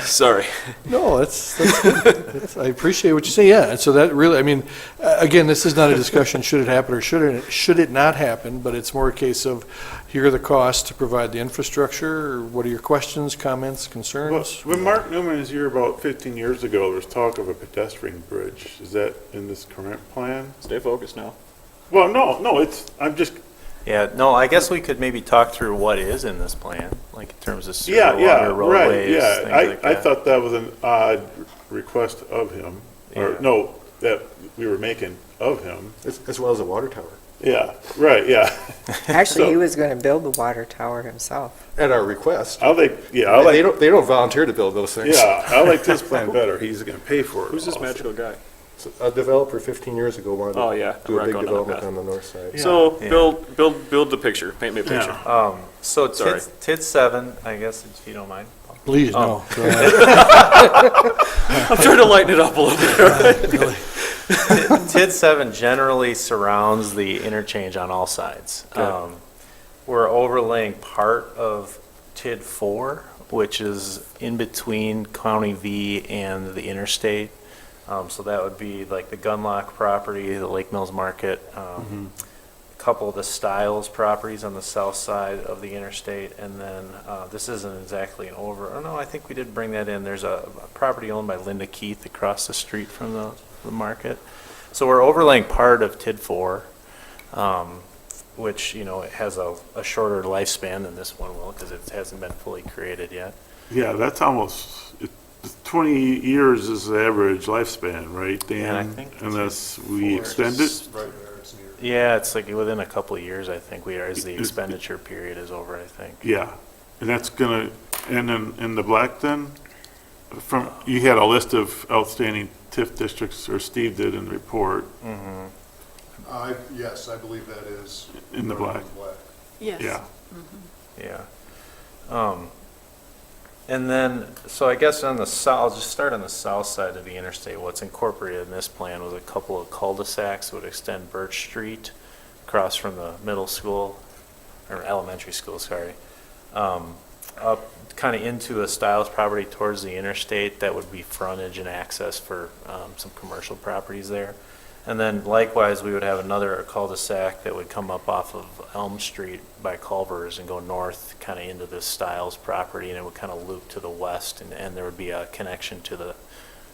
Sorry.
No, that's good. I appreciate what you say, yeah. And so that really, I mean, again, this is not a discussion, should it happen or should it not happen, but it's more a case of, here are the costs to provide the infrastructure, or what are your questions, comments,
Well,
concerns?
when Mark Newman was here about 15 years ago, there was talk of a pedestrian bridge. Is that in this current plan?
Stay focused now.
Well, no, I'm just,
Yeah, no, I guess we could maybe talk through what is in this plan, like in terms of sewer,
yeah,
water,
right,
roadways,
yeah.
things like
I
that.
thought that was an odd request of him, or
Yeah.
no, that we were making of him.
As well as a water tower.
Yeah, right, yeah.
Actually, he
So-
was going to build the water tower himself.
At our request.
I like,
They don't volunteer to build those things.
yeah, I like this plan better. He's gonna pay for it.
Who's this
also.
magical guy?
A developer 15 years ago wanted
Oh, yeah,
to do
we're
a
not
big
going down that
development
path.
on the north side.
Yeah.
So
Yeah.
build the picture. Paint me a picture.
Yeah.
So
Sorry.
TID 7, I guess, if you don't mind.
Please,
Oh.
no. Go ahead.
I'm trying to lighten it up a little bit.
TID 7 generally surrounds the interchange on all sides.
Okay.
We're overlaying part of TID 4, which is in between County V and the interstate. So that would be like the Gunlock property, the Lake Mills Market, a couple of the Stiles properties on the south side of the interstate, and then this isn't exactly I think we did bring that in. There's a property owned by Linda Keith across the street from the market. So we're overlaying part of TID 4, which, it has a shorter lifespan than this one will because it hasn't been fully created yet.
Yeah, that's almost, 20 years is the average lifespan, right, Dan?
And I think
Unless
TID
we
4
extend
is-
it?
right there, it's near
Yeah, it's like within a couple of years, I think we are, as the expenditure period is over, I think.
Yeah, and that's gonna, and then in the black then, you had a list of outstanding TIF districts, or Steve did in the report,
Yes, I believe that is.
in the black.
Yes.
Yeah.
Yeah. And then, so I guess on the south, I'll just start on the south side of the interstate. What's incorporated in this plan was a couple of cul-de-sacs that would extend Birch Street across from the middle school, or elementary school, sorry, up kind of into a Stiles property towards the interstate. That would be frontage and access for some commercial properties there. And then likewise, we would have another cul-de-sac that would come up off of Elm Street by Culver's and go north kind of into the Stiles property, and it would kind of loop to the west, and there would be a connection to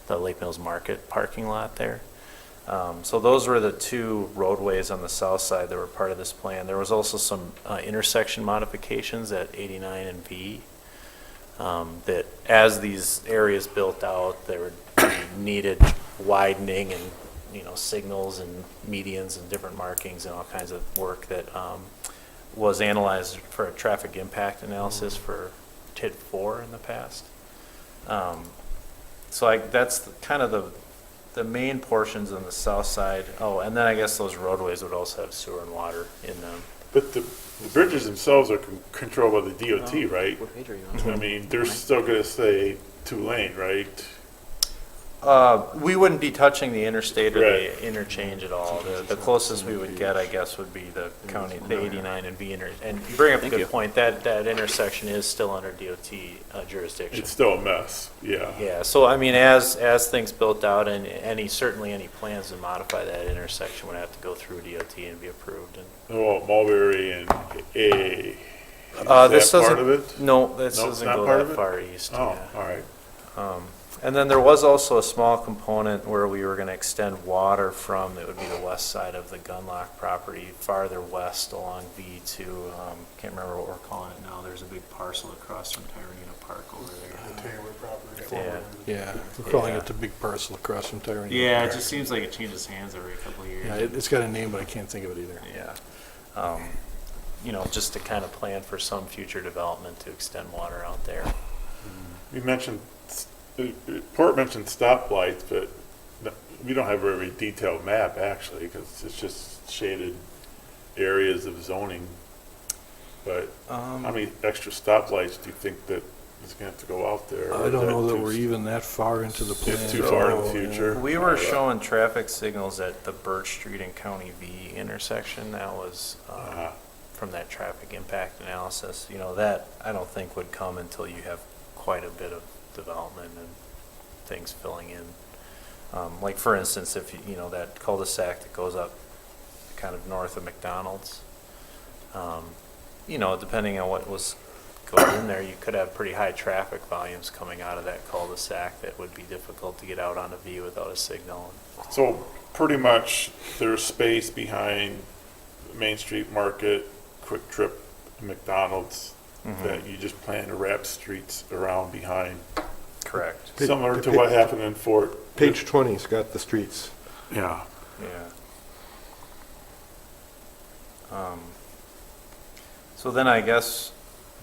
the Lake Mills Market parking lot there. So those were the two roadways on the south side that were part of this plan. There was also some intersection modifications at 89 and V, that as these areas built out, there would be needed widening and signals and medians and different markings and all kinds of work that was analyzed for a traffic impact analysis for TID 4 in the past. So that's kind of the main portions on the south side. Oh, and then I guess those roadways would also have sewer and water in them.
But the bridges themselves are controlled by the DOT, right?
What page are you on?
I mean, they're still gonna say 2-lane, right?
We wouldn't be touching the interstate or
Right.
the interchange at all. The closest we would get, I guess, would be the county, the 89 and V and you bring up a good point. That intersection is still under DOT jurisdiction.
It's still a mess, yeah.
Yeah, so I mean, as things built out, and certainly any plans to modify that intersection would have to go through DOT and be approved. And
Well, Mulberry and A, is
this
that
doesn't,
part of it?
no, this
No,
doesn't
not
go
part
that
of it?
far east.
Oh,
yeah.
all right.
And then there was also a small component where we were going to extend water from, that would be the west side of the Gunlock property, farther west along V2. Can't remember what we're calling it now. There's a big parcel across from Tyrena Park over there.
The Taylor property.
Yeah.
Yeah, we're calling
Yeah.
it the big parcel across from Tyrone.
Yeah, it just seems like it changes hands every couple of years.
Yeah, it's got a name, but I can't think of it either.
Yeah. Just to kind of plan for some future development to extend water out there.
You mentioned, the report mentioned stoplights, but we don't have a very detailed map, actually, because it's just shaded areas of zoning. But how many extra stoplights do you think that is going to have to go out there?
I don't know that we're even that far into the plan.
It's too far in the
Oh,
future.
We were showing traffic signals at the Birch Street and County V intersection. That was from that traffic impact analysis. That I don't think would come until you have quite a bit of development and things filling in. Like for instance, if that cul-de-sac that goes up kind of north of McDonald's, depending on what was going in there, you could have pretty high traffic volumes coming out of that cul-de-sac that would be difficult to get out on a V without a signal.
So pretty much there's space behind Main Street Market, Quick Trip, McDonald's, that you just plan to wrap streets around behind.
Correct.
Similar to what happened in Fort.
Page 20's got the streets.
Yeah.
Yeah. So then I guess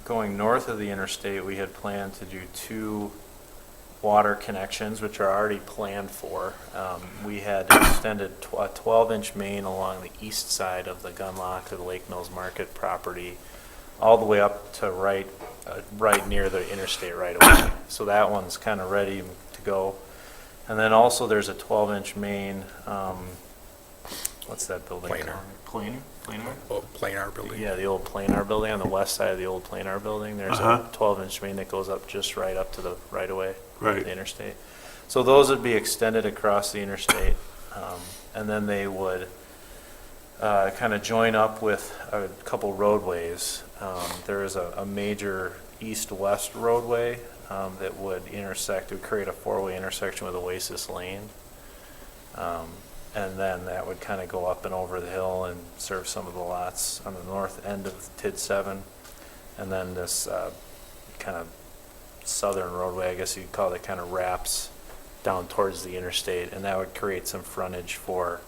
going north of the interstate, we had planned to do 2 water connections, which are already planned for. We had extended a 12-inch main along the east side of the Gunlock to the Lake Mills Market property, all the way up to right near the interstate right away. So that one's kind of ready to go. And then also there's a 12-inch main, what's that building
Planar.
called? Planar?
Oh, Planar building.
Yeah, the old Planar building on the west side of the old Planar building. There's
Uh-huh.
a 12-inch main that goes up just right up to the right-of-way,
Right.
the interstate. So those would be extended across the interstate, and then they would kind of join up with a couple roadways. There is a major east-west roadway that would intersect, it would create a 4-way intersection with Oasis Lane. And then that would kind of go up and over the hill and serve some of the lots on the north end of TID 7. And then this kind of southern roadway, I guess you'd call it, kind of wraps down towards the interstate, and that would create some frontage for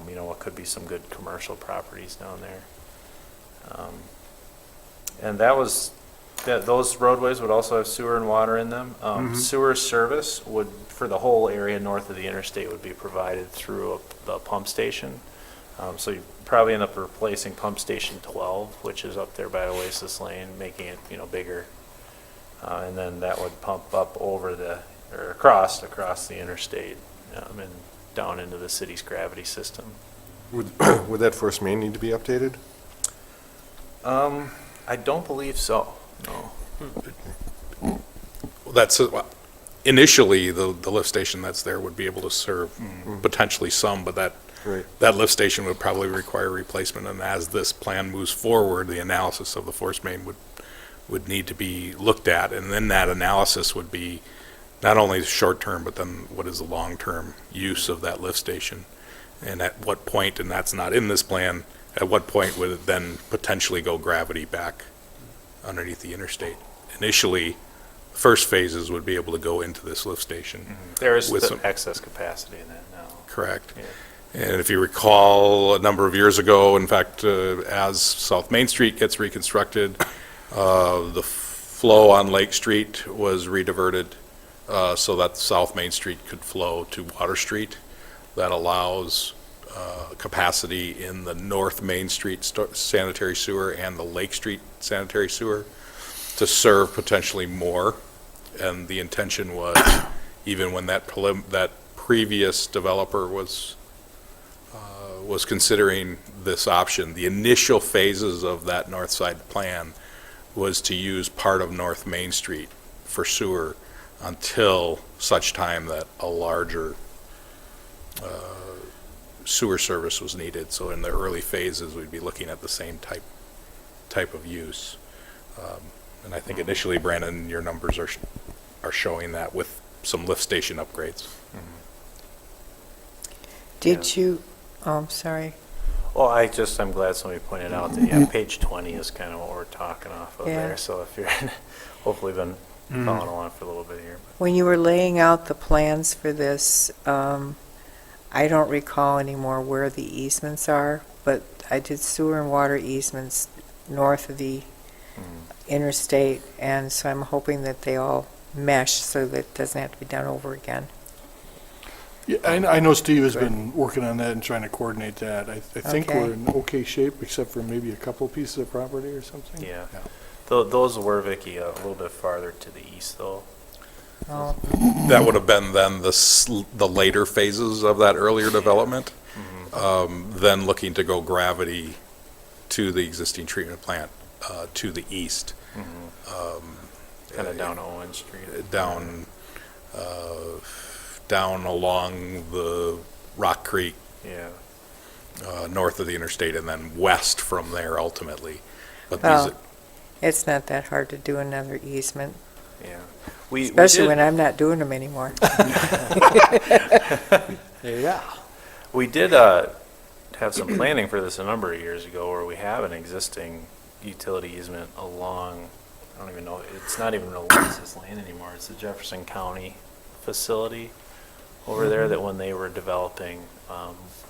you know, what could be some good commercial properties down there. And those roadways would also have sewer and water in them. Sewer service would, for the whole area north of the interstate, would be provided through the pump station. So you probably end up replacing pump station 12, which is up there by Oasis Lane, making it, you know, bigger. And then that would pump up over or across the interstate, and down into the city's gravity system.
Would that force main need to be updated?
I don't believe so, no.
That's, initially, the lift station that's there would be able to serve potentially some, but
Right.
that lift station would probably require replacement, and as this plan moves forward, the analysis of the force main would need to be looked at, and then that analysis would be not only short-term, but then what is the long-term use of that lift station? And at what point, and that's not in this plan, at what point would it then potentially go gravity back underneath the interstate? Initially, the first phases would be able to go into this lift station.
There is
With some-
excess capacity in that now.
Correct.
Yeah.
And if you recall, a number of years ago, in fact, as South Main Street gets reconstructed, the flow on Lake Street was rediverted so that South Main Street could flow to Water Street. That allows capacity in the North Main Street sanitary sewer and the Lake Street sanitary sewer to serve potentially more. And the intention was, even when that previous developer was considering this option, the initial phases of that north side plan was to use part of North Main Street for sewer until such time that a larger sewer service was needed. So in the early phases, we'd be looking at the same type of use. And I think initially, Brandon, your numbers are showing that with some lift station upgrades.
Did you, sorry.
Well, I'm glad somebody pointed out that, yeah, page 20 is kind of what we're talking off of
Yeah.
there. So if you're hopefully been following along for a little bit here.
When you were laying out the plans for this, I don't recall anymore where the easements are, but I did sewer and water easements north of the interstate, and so I'm hoping that they all mesh so that it doesn't have to be done over again.
Yeah, I know Steve has been working on that and trying to coordinate that. I think
Okay.
we're in okay shape, except for maybe a couple pieces of property or something.
Yeah. Those were, Vicky, a little bit farther to the east, though.
Oh,
That would have been then the later phases of that earlier development, then looking to go gravity to the existing treatment plant to the east.
Kind of down Owen Street.
Down along the Rock Creek,
Yeah.
north of the interstate, and then west from there ultimately. But
Well, it's not that hard to do another easement,
Yeah.
especially when I'm not doing them anymore.
Yeah.
We did have some planning for this a number of years ago where we have an existing utility easement along, I don't even know, it's not even Oasis Lane anymore, it's the Jefferson County facility over there that when they were developing,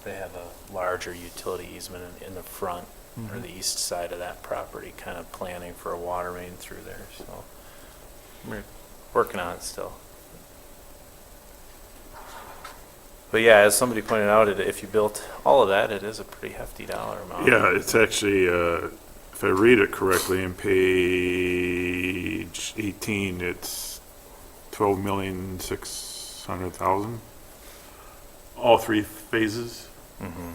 they have a larger utility easement in the front or the east side of that property, kind of planning for a water main through there, so we're working on it still. But yeah, as somebody pointed out, if you built all of that, it is a pretty hefty dollar amount.
Yeah, it's actually, if I read it correctly, in page 18, it's 12,600,000. All three phases.
Mhm.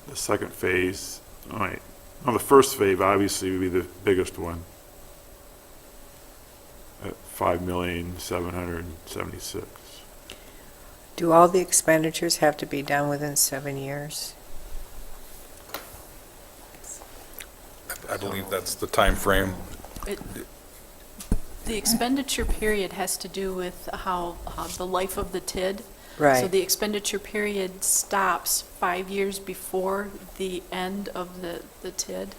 The second phase, all right. Well, the first phase obviously would be the biggest one. At 5,776,000.
Do all the expenditures have to be done within 7 years?
I believe that's the time frame.
The expenditure period has to do with how the life of the TID. So
Right.
the expenditure period stops 5 years before the end of the TID.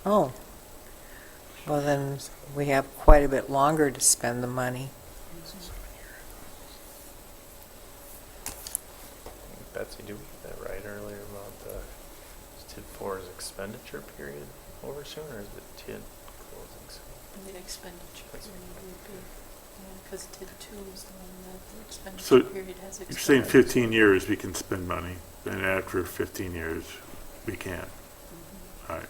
Oh. Well, then we have quite a bit longer to spend the money.
Betsy, did we get that right earlier about the TID 4's expenditure period over soon, or is it TID closing soon?
The expenditure period would be, because TID 2 is the one that the
So
expenditure period has expired.
you're saying 15 years we can spend money, and after 15 years we can't. All right.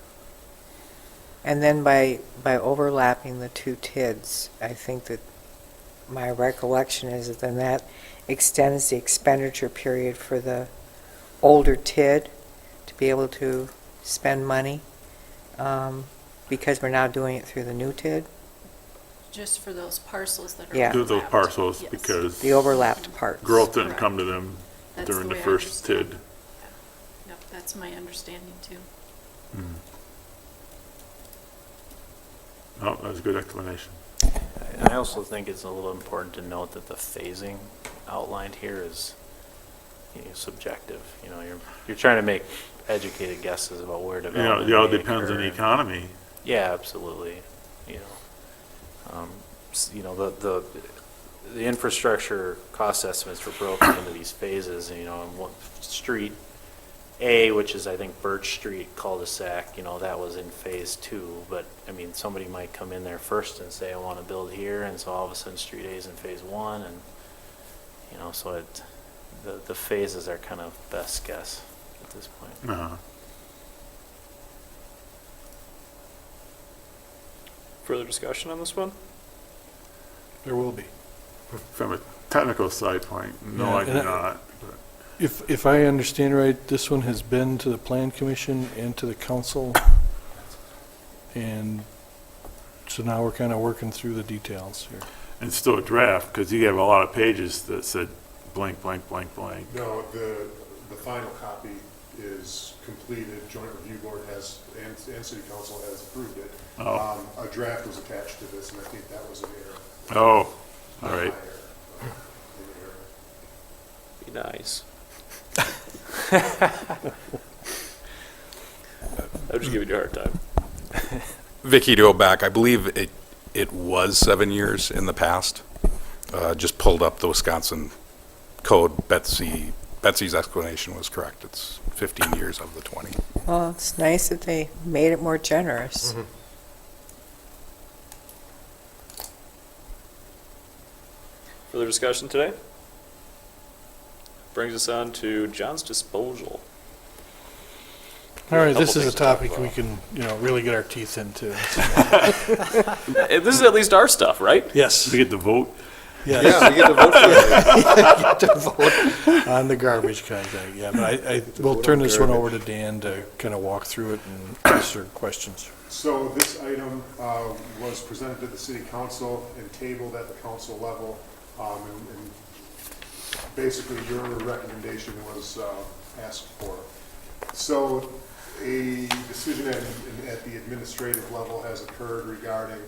And then by overlapping the two TIDs, I think that my recollection is that then that extends the expenditure period for the older TID to be able to spend money, because we're now doing it through the new TID,
Just for those parcels that are
Yeah.
Do those
overlapped.
parcels
Yes.
because
the overlapped parts.
growth didn't
Correct.
come to them
That's
during the
way I
first
understand.
TID.
Yep, that's my understanding too.
Mm. Oh, that was a good explanation.
And I also think it's a little important to note that the phasing outlined here is, subjective. You're trying to make educated guesses about where development
It all
may
depends on the
occur.
economy.
Yeah, absolutely. The infrastructure cost estimates were broken into these phases, and one street A, which is I think Birch Street cul-de-sac, that was in phase 2, but somebody might come in there first and say, I want to build here, and so all of a sudden street A is in phase 1, and so the phases are kind of best guess at this point.
Uh-huh.
Further discussion on this one?
There will be.
From a technical side point, no,
Yeah,
I do
and
not. but-
If I understand right, this one has been to the Plan Commission and to the council, and so now we're kind of working through the details here.
And it's still a draft, because you have a lot of pages that said blank, blank, blank, blank.
No, the final copy is completed, joint review board has, and city council has approved it.
Oh.
A draft was attached to this, and I think that was an error.
Oh, all right.
An error.
Be nice. I'm just giving you a hard time.
Vicky, to go back, I believe it was 7 years in the past. Just pulled up the Wisconsin code. Betsy's explanation was correct. It's 15 years of the 20.
Well, it's nice that they made it more generous.
Further discussion today? Brings us on to John's disposal.
All right, this
Couple
is a
things to talk
topic we can, really get our teeth into.
This is at least our stuff, right?
Yes.
We get to vote.
Yes.
Yeah, we get to vote for it.
Get to vote on the garbage contract, yeah, but I will turn this one over to Dan to kind of walk through it and answer questions.
So this item was presented to the city council and tabled at the council level, and basically your recommendation was asked for. So a decision at the administrative level has occurred regarding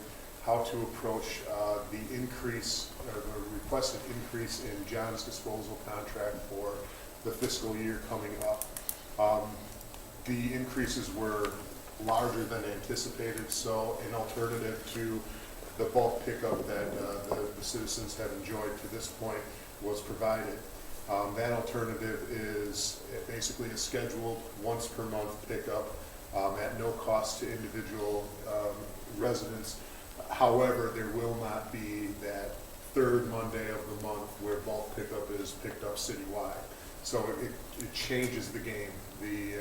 how to approach the increase, or the requested increase in John's disposal contract for the fiscal year coming up. The increases were larger than anticipated, so an alternative to the bulk pickup that the citizens have enjoyed to this point was provided. That alternative is basically a scheduled once per month pickup at no cost to individual residents. However, there will not be that third Monday of the month where bulk pickup is picked up citywide. So it changes the game. The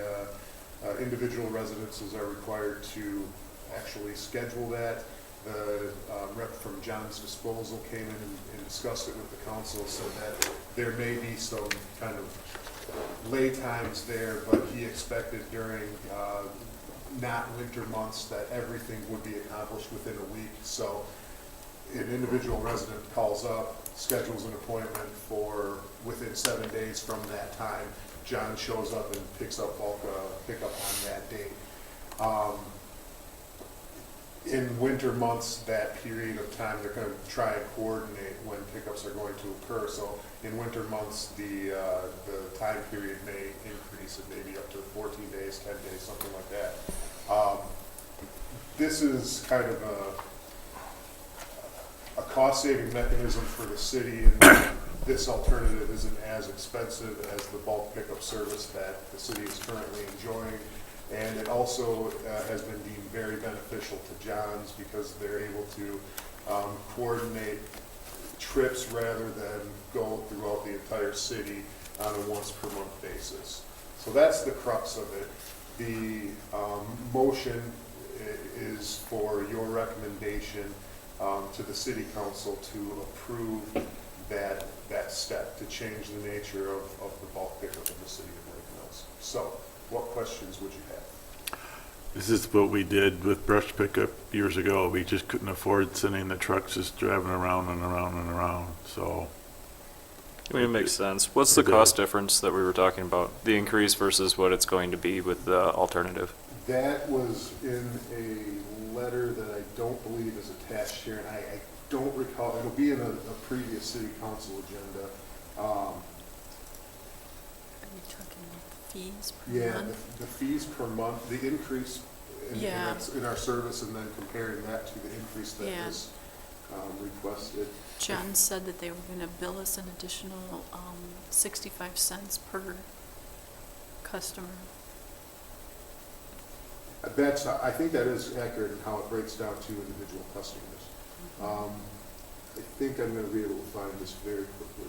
individual residences are required to actually schedule that. The rep from John's Disposal came in and discussed it with the council, so that there may be some kind of lay times there, but he expected during not winter months that everything would be accomplished within a week. So an individual resident calls up, schedules an appointment for within 7 days from that time. John shows up and picks up bulk pickup on that date. In winter months, that period of time, they're going to try and coordinate when pickups are going to occur. So in winter months, the time period may increase. It may be up to 14 days, 10 days, something like that. This is kind of a cost-saving mechanism for the city, and this alternative isn't as expensive as the bulk pickup service that the city is currently enjoying. And it also has been deemed very beneficial to John's because they're able to coordinate trips rather than go throughout the entire city on a once per month basis. So that's the crux of it. The motion is for your recommendation to the city council to approve that step to change the nature of the bulk pickup in the city of Lake Mills. So, what questions would you have?
This is what we did with brush pickup years ago. We just couldn't afford sending the trucks just driving around and around and around, so.
I mean, it makes sense. What's the cost difference that we were talking about? The increase versus what it's going to be with the alternative?
That was in a letter that I don't believe is attached here, and I don't recall, it'll be in a previous city council agenda.
Are you talking fees per
Yeah,
month?
the fees per month, the increase
Yeah.
in our service, and then comparing that to the increase that
Yeah.
was requested.
John said that they were gonna bill us an additional 65 cents per customer.
I think that is accurate in how it breaks down to individual customers. I think I'm going to be able to find this very quickly.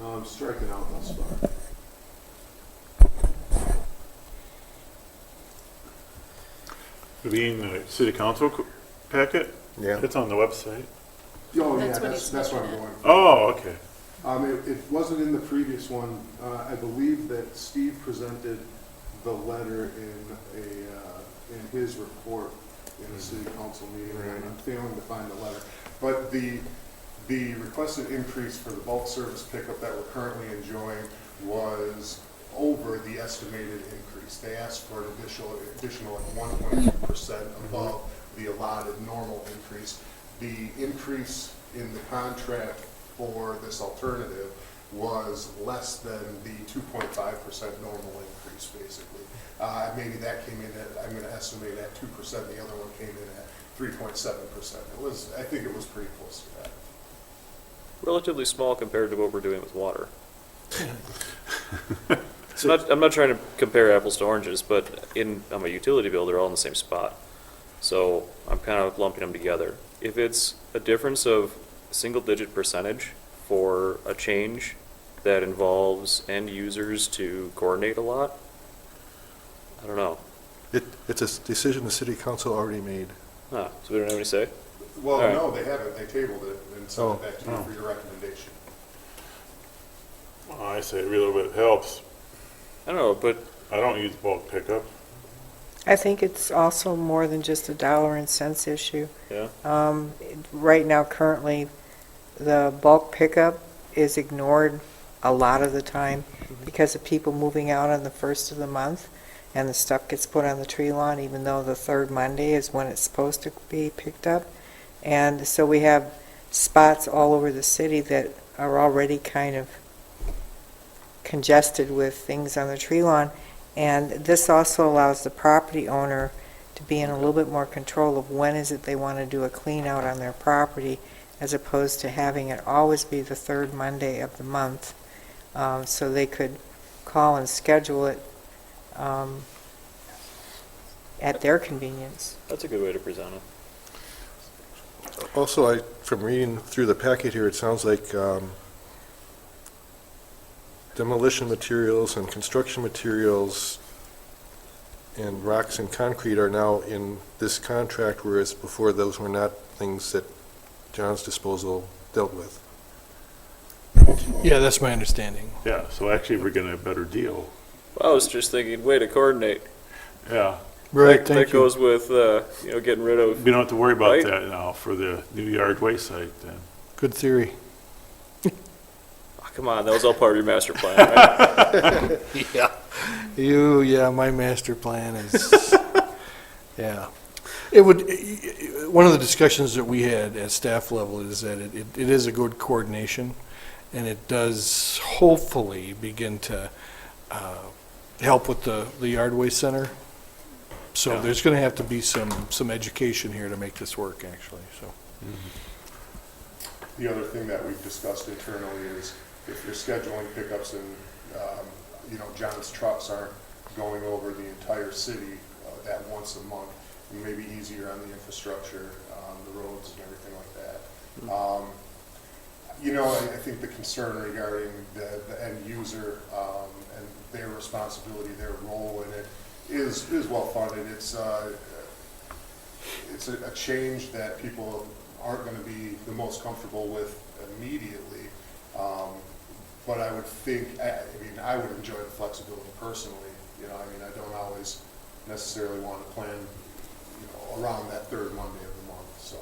I'm striking out thus far.
Being the city council packet?
Yeah.
It's on the website.
Oh, yeah,
That's what he's
that's what I'm
looking
going for.
Oh, okay.
It wasn't in the previous one. I believe that Steve presented the letter in his report in the city council meeting, and I'm failing to find the letter. But the requested increase for the bulk service pickup that we're currently enjoying was over the estimated increase. They asked for an additional 1.2% above the allotted normal increase. The increase in the contract for this alternative was less than the 2.5% normal increase, basically. Maybe that came in at, I'm going to estimate at 2%, the other one came in at 3.7%. I think it was pretty close to that.
Relatively small compared to what we're doing with water. I'm not trying to compare apples to oranges, but on my utility bill, they're all in the same spot. So I'm kind of lumping them together. If it's a difference of single-digit percentage for a change that involves end users to coordinate a lot, I don't know.
It's a decision the city council already made.
So we don't have any say?
Well,
All right.
no, they haven't. They tabled it and sent it back to you for your recommendation.
Well, I say a little bit helps.
I don't know, but
I don't use bulk pickup.
I think it's also more than just a dollar and cents issue.
yeah.
Right now, currently, the bulk pickup is ignored a lot of the time because of people moving out on the first of the month, and the stuff gets put on the tree lawn, even though the third Monday is when it's supposed to be picked up. And so we have spots all over the city that are already kind of congested with things on the tree lawn. And this also allows the property owner to be in a little bit more control of when is it they want to do a clean out on their property, as opposed to having it always be the third Monday of the month. So they could call and schedule it at their convenience.
That's a good way to present it.
Also, from reading through the packet here, it sounds like demolition materials and construction materials and rocks and concrete are now in this contract, whereas before those were not things that John's disposal dealt with.
Yeah, that's my understanding.
Yeah, so actually we're getting a better deal.
I was just thinking, way to coordinate.
Yeah.
Right,
That
thank you.
goes with, getting rid of,
We don't have to worry about
Right.
that now for the new yard waste site then.
Good theory.
oh, come on, that was all part of your master plan, right?
Yeah, my master plan is, yeah. It would, one of the discussions that we had at staff level is that it is a good coordination, and it does hopefully begin to help with the yard waste center. So there's going to have to be some education here to make this work, actually, so.
The other thing that we've discussed internally is if you're scheduling pickups and, John's trucks aren't going over the entire city at once a month, it may be easier on the infrastructure, the roads and everything like that. I think the concern regarding the end user and their responsibility, their role in it is well funded. It's a change that people aren't going to be the most comfortable with immediately. But I would think, I would enjoy the flexibility personally. I don't always necessarily want to plan, around that third Monday of the month. So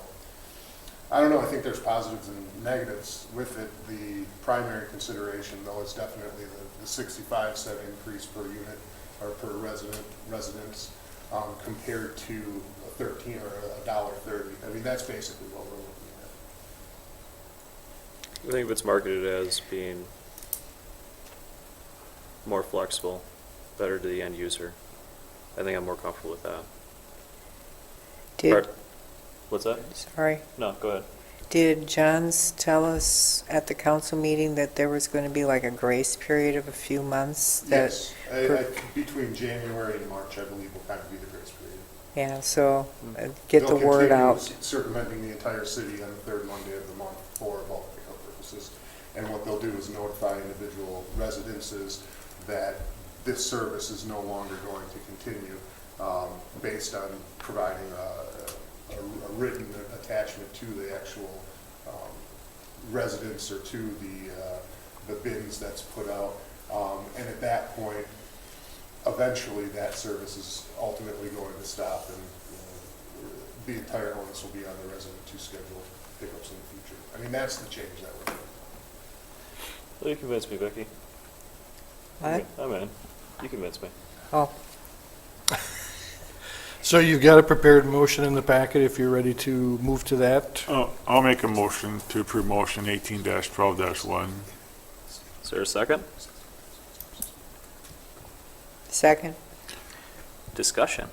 I don't know. I think there's positives and negatives with it. The primary consideration, though, is definitely the 65-cent increase per unit or per residence compared to a $13 or $1.30. That's basically what we're looking at.
I think if it's marketed as being more flexible, better to the end user, I think I'm more comfortable with that. What's that?
Sorry.
No, go ahead.
Did Johns tell us at the council meeting that there was going to be like a grace period of a few months?
Yes, between January and March, I believe, will kind of be the grace period.
Yeah, so get the word out.
They'll continue circumventing the entire city on the third Monday of the month for bulk pickup purposes. And what they'll do is notify individual residences that this service is no longer going to continue based on providing a written attachment to the actual residence or to the bins that's put out. And at that point, eventually that service is ultimately going to stop, and the entire onus will be on the resident to schedule pickups in the future. That's the change that we're doing.
Well, you convinced me, Becky.
What?
I'm in. You convinced me.
Oh,
So you've got a prepared motion in the packet if you're ready to move to that.
Oh, I'll make a motion to approve motion 18-12-1.
Is there a second?
second?
Discussion.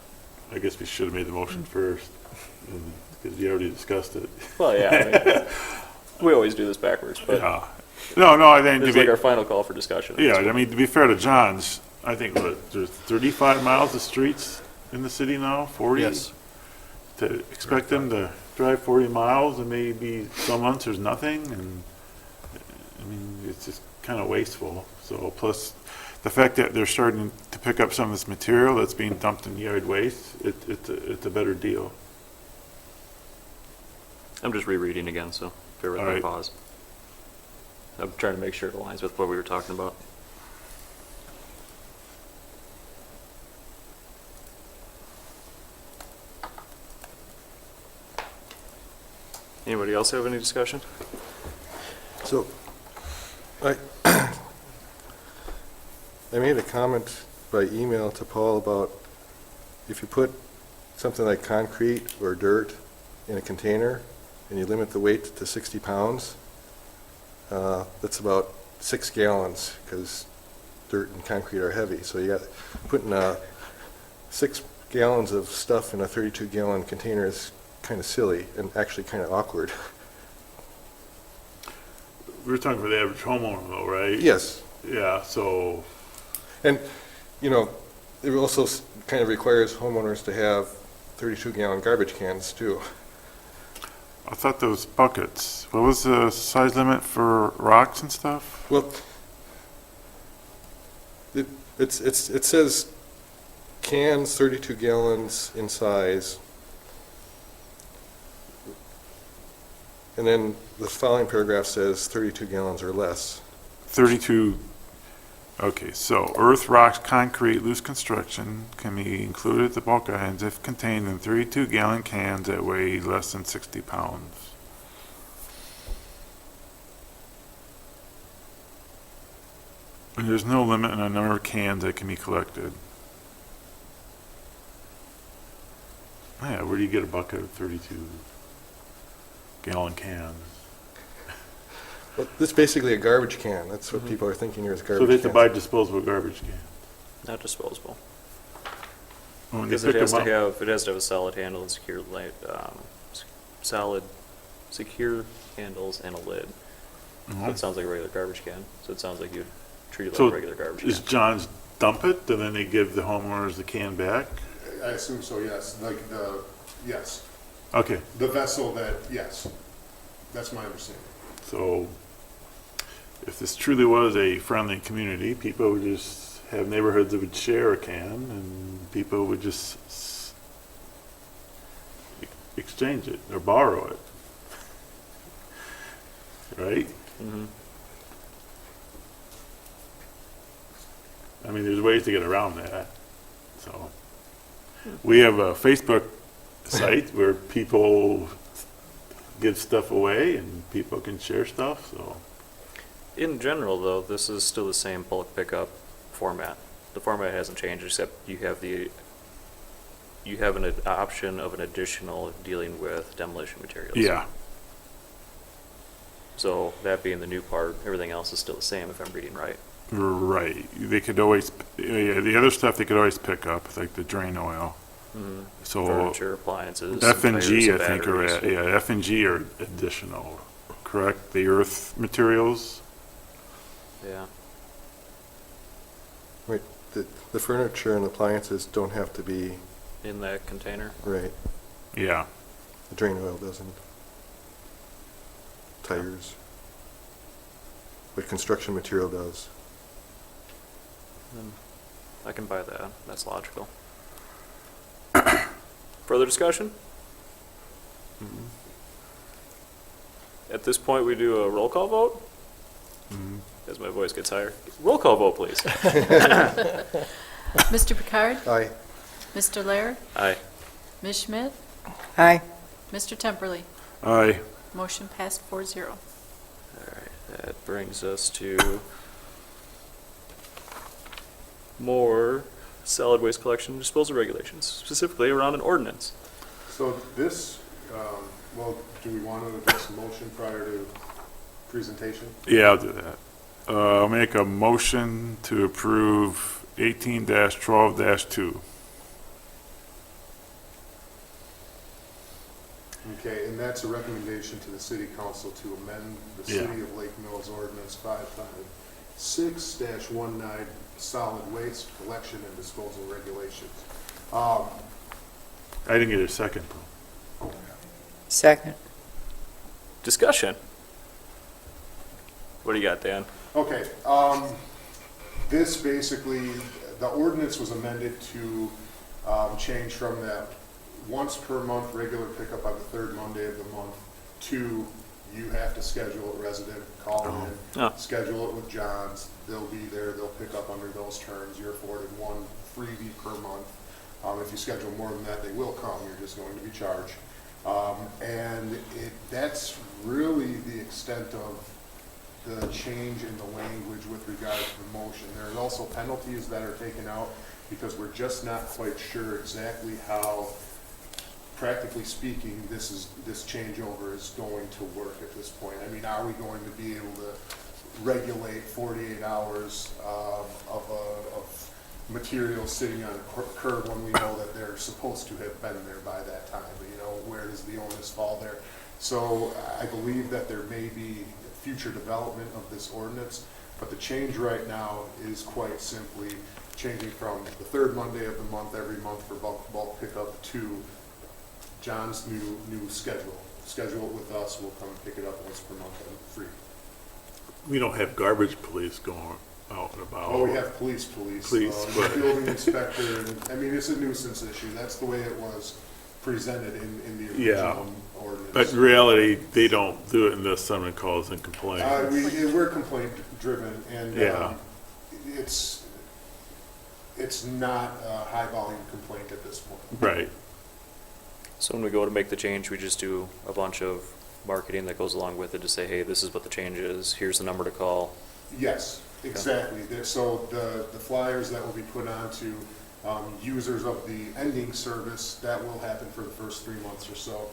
I guess we should have made the motion first, because you already discussed it.
Well, yeah, we always do this backwards, but
Yeah. No, I think
this is like our final call for discussion.
yeah, to be fair to John's, I think there's 35 miles of streets in the city now, 40?
Yes.
To expect them to drive 40 miles and maybe some months there's nothing, and it's just kind of wasteful. So plus the fact that they're starting to pick up some of this material that's being dumped in yard waste, it's a better deal.
I'm just rereading again, so bear with
All
my
right.
pause. I'm trying to make sure it aligns with what we were talking about. Anybody else have any discussion?
So, I made a comment by email to Paul about if you put something like concrete or dirt in a container and you limit the weight to 60 pounds, that's about 6 gallons, because dirt and concrete are heavy. So you got putting 6 gallons of stuff in a 32-gallon container is kind of silly and actually kind of awkward.
We were talking for the average homeowner though, right?
Yes.
Yeah, so,
And, it also kind of requires homeowners to have 32-gallon garbage cans too.
I thought those buckets, what was the size limit for rocks and stuff?
Well, it says cans 32 gallons in size. And then the following paragraph says 32 gallons or less.
32 Okay, so earth, rocks, concrete, loose construction can be included at the bulk items if contained in 32-gallon cans that weigh less than 60 pounds. And there's no limit on the number of cans that can be collected. Yeah, where do you get a bucket of 32-gallon cans?
Well, this is basically a garbage can. That's what people are thinking here is garbage
So they have to
cans.
buy disposable garbage cans.
Not disposable.
When they
Because
pick
it has
them
to
up-
have, it has to have a solid handle and secure light, solid, secure handles and a lid. So
Mhm.
it sounds like a regular garbage can. So it sounds like you'd treat it like
So
a regular garbage
is
can.
John's dump it, and then they give the homeowners the can back?
I assume so, yes, like yes,
Okay,
the vessel that, yes, that's my understanding.
so if this truly was a friendly community, people would just have neighborhoods that would share a can, and people would just exchange it or borrow it. Right?
Mhm.
I mean, there's ways to get around that, so. We have a Facebook site where people give stuff away and people can share stuff, so.
In general, though, this is still the same bulk pickup format. The format hasn't changed, except you have an option of an additional dealing with demolition materials.
Yeah,
So that being the new part, everything else is still the same, if I'm reading right.
right. They could always, yeah, the other stuff they could always pick up, like the drain oil. So
Furniture, appliances,
F and
tires
G, I
and
think, are,
batteries.
yeah, F and G are additional, correct? The earth materials?
Yeah.
Wait, the furniture and appliances don't have to be,
In that container.
right,
Yeah.
the drain oil doesn't. Tires. But construction material does.
Then I can buy that. That's logical. Further discussion? At this point, we do a roll call vote? As my voice gets higher. Roll call vote, please.
Mr. Picard?
Aye.
Mr. Laird?
Aye.
Ms. Schmidt?
Aye.
Mr. Temperley?
Aye.
Motion passed 4-0.
All right, that brings us to more solid waste collection and disposal regulations, specifically around an ordinance.
So this, well, do we want to address the motion prior to presentation?
Yeah, I'll do that. I'll make a motion to approve 18-12-2.
Okay, and that's a recommendation to the city council to amend the
Yeah.
City of Lake Mills Ordinance 556-19 solid waste collection and disposal regulations.
I didn't get a second.
Second.
Discussion. What do you got, Dan?
Okay, this basically, the ordinance was amended to change from that once per month regular pickup on the third Monday of the month to you have to schedule a resident, call in,
Oh.
schedule it with John's, they'll be there, they'll pick up under those terms, you're afforded one freebie per month. If you schedule more than that, they will come, you're just going to be charged. And that's really the extent of the change in the language with regard to the motion. There's also penalties that are taken out because we're just not quite sure exactly how, practically speaking, this changeover is going to work at this point. I mean, are we going to be able to regulate 48 hours of material sitting on a curb when we know that they're supposed to have been there by that time? You know, where does the onus fall there? So I believe that there may be future development of this ordinance, but the change right now is quite simply changing from the third Monday of the month every month for bulk pickup to John's new schedule. Schedule it with us, we'll come and pick it up once per month and free.
We don't have garbage police going out and about.
Oh, we have police,
Police,
the
but-
building inspector, and, I mean, it's a nuisance issue, that's the way it was presented in the
Yeah.
original ordinance.
But in reality, they don't do it unless someone calls and complains.
We're complaint driven, and
Yeah.
it's not a high volume complaint at this point.
Right.
So when we go to make the change, we just do a bunch of marketing that goes along with it to say, hey, this is what the change is, here's the number to call.
Yes, exactly. So the flyers that will be put on to users of the ending service, that will happen for the first 3 months or so.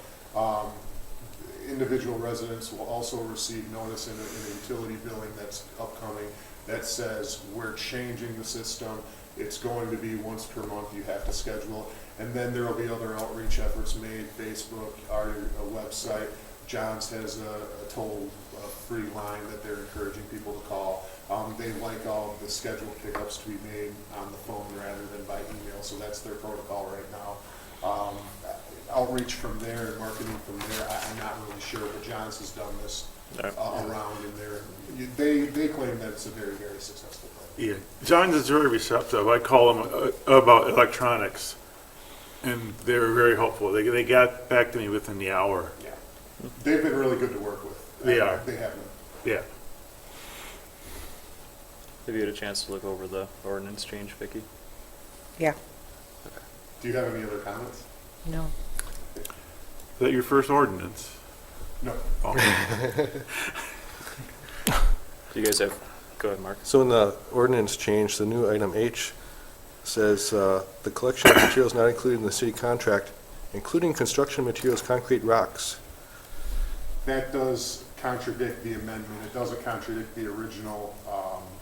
Individual residents will also receive notice in a utility billing that's upcoming that says we're changing the system. It's going to be once per month, you have to schedule. And then there will be other outreach efforts made, Facebook, our website. John's has a toll-free line that they're encouraging people to call. They like all the scheduled pickups to be made on the phone rather than by email, so that's their protocol right now. Outreach from there and marketing from there, I'm not really sure, but John's has done this around in there. They claim that it's a very, very successful thing.
Yeah, John's is very receptive. I call them about electronics, and they were very helpful. They got back to me within the hour.
Yeah, they've been really good to work with.
They are.
They have been.
Yeah.
Have you had a chance to look over the ordinance change, Vicki?
Yeah,
Do you have any other comments?
no.
Is that your first ordinance?
No.
Oh.
Do you guys have, go ahead, Mark.
So in the ordinance change, the new item H says, the collection of materials not included in the city contract, including construction materials, concrete, rocks.
That does contradict the amendment. It doesn't contradict the original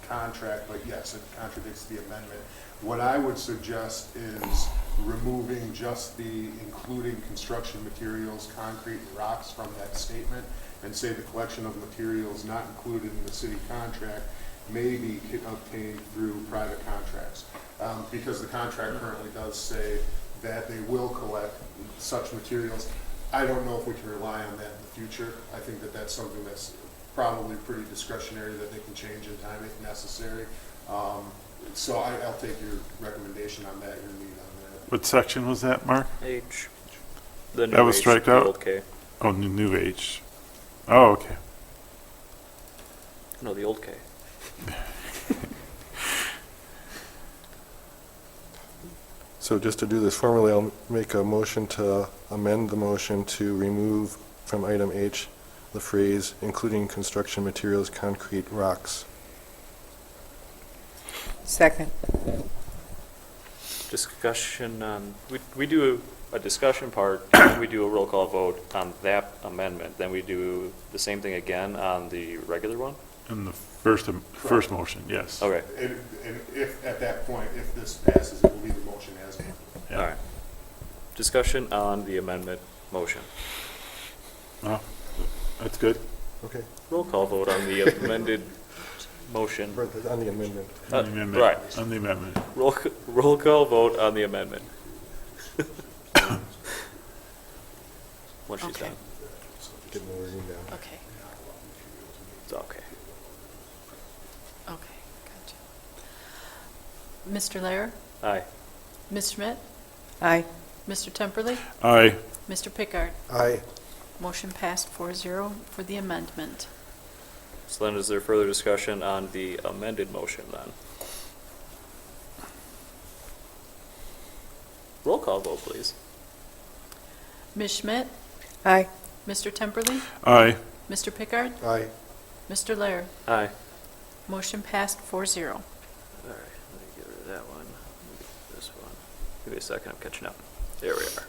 contract, but yes, it contradicts the amendment. What I would suggest is removing just the including construction materials, concrete, and rocks from that statement and say the collection of materials not included in the city contract may be obtained through private contracts. Because the contract currently does say that they will collect such materials. I don't know if we can rely on that in the future. I think that that's something that's probably pretty discretionary that they can change in time if necessary. So I'll take your recommendation on that, your lead on that.
What section was that, Mark?
H. The new
That was
H,
striked
the
out?
old K.
Oh, new H. Oh, okay.
No, the old K.
So just to do this formally, I'll make a motion to amend the motion to remove from item H the phrase, including construction materials, concrete, rocks.
Second.
Discussion on, we do a discussion part, and we do a roll call vote on that amendment, then we do the same thing again on the regular one?
In the first motion, yes.
Okay,
And if, at that point, if this passes, it will be the motion as amended.
Yeah.
all right. Discussion on the amendment motion.
Oh, that's good.
Okay.
Roll call vote on the amended motion.
On the amendment.
On the amendment.
Right.
On the amendment.
Roll call vote on the amendment. Once she's
Okay.
done.
Get the wording down.
Okay,
It's okay.
okay, gotcha. Mr. Lair,
Aye.
Ms. Schmidt,
Aye.
Mr. Temperley,
Aye.
Mr. Pickard.
Aye.
Motion passed 4-0 for the amendment.
So then is there further discussion on the amended motion then? Roll call vote, please.
Ms. Schmidt,
Aye.
Mr. Temperley,
Aye.
Mr. Pickard,
Aye.
Mr. Lair.
Aye.
Motion passed 4-0.
All right, let me get rid of that one. Let me get this one. Give me a second, I'm catching up. There we are.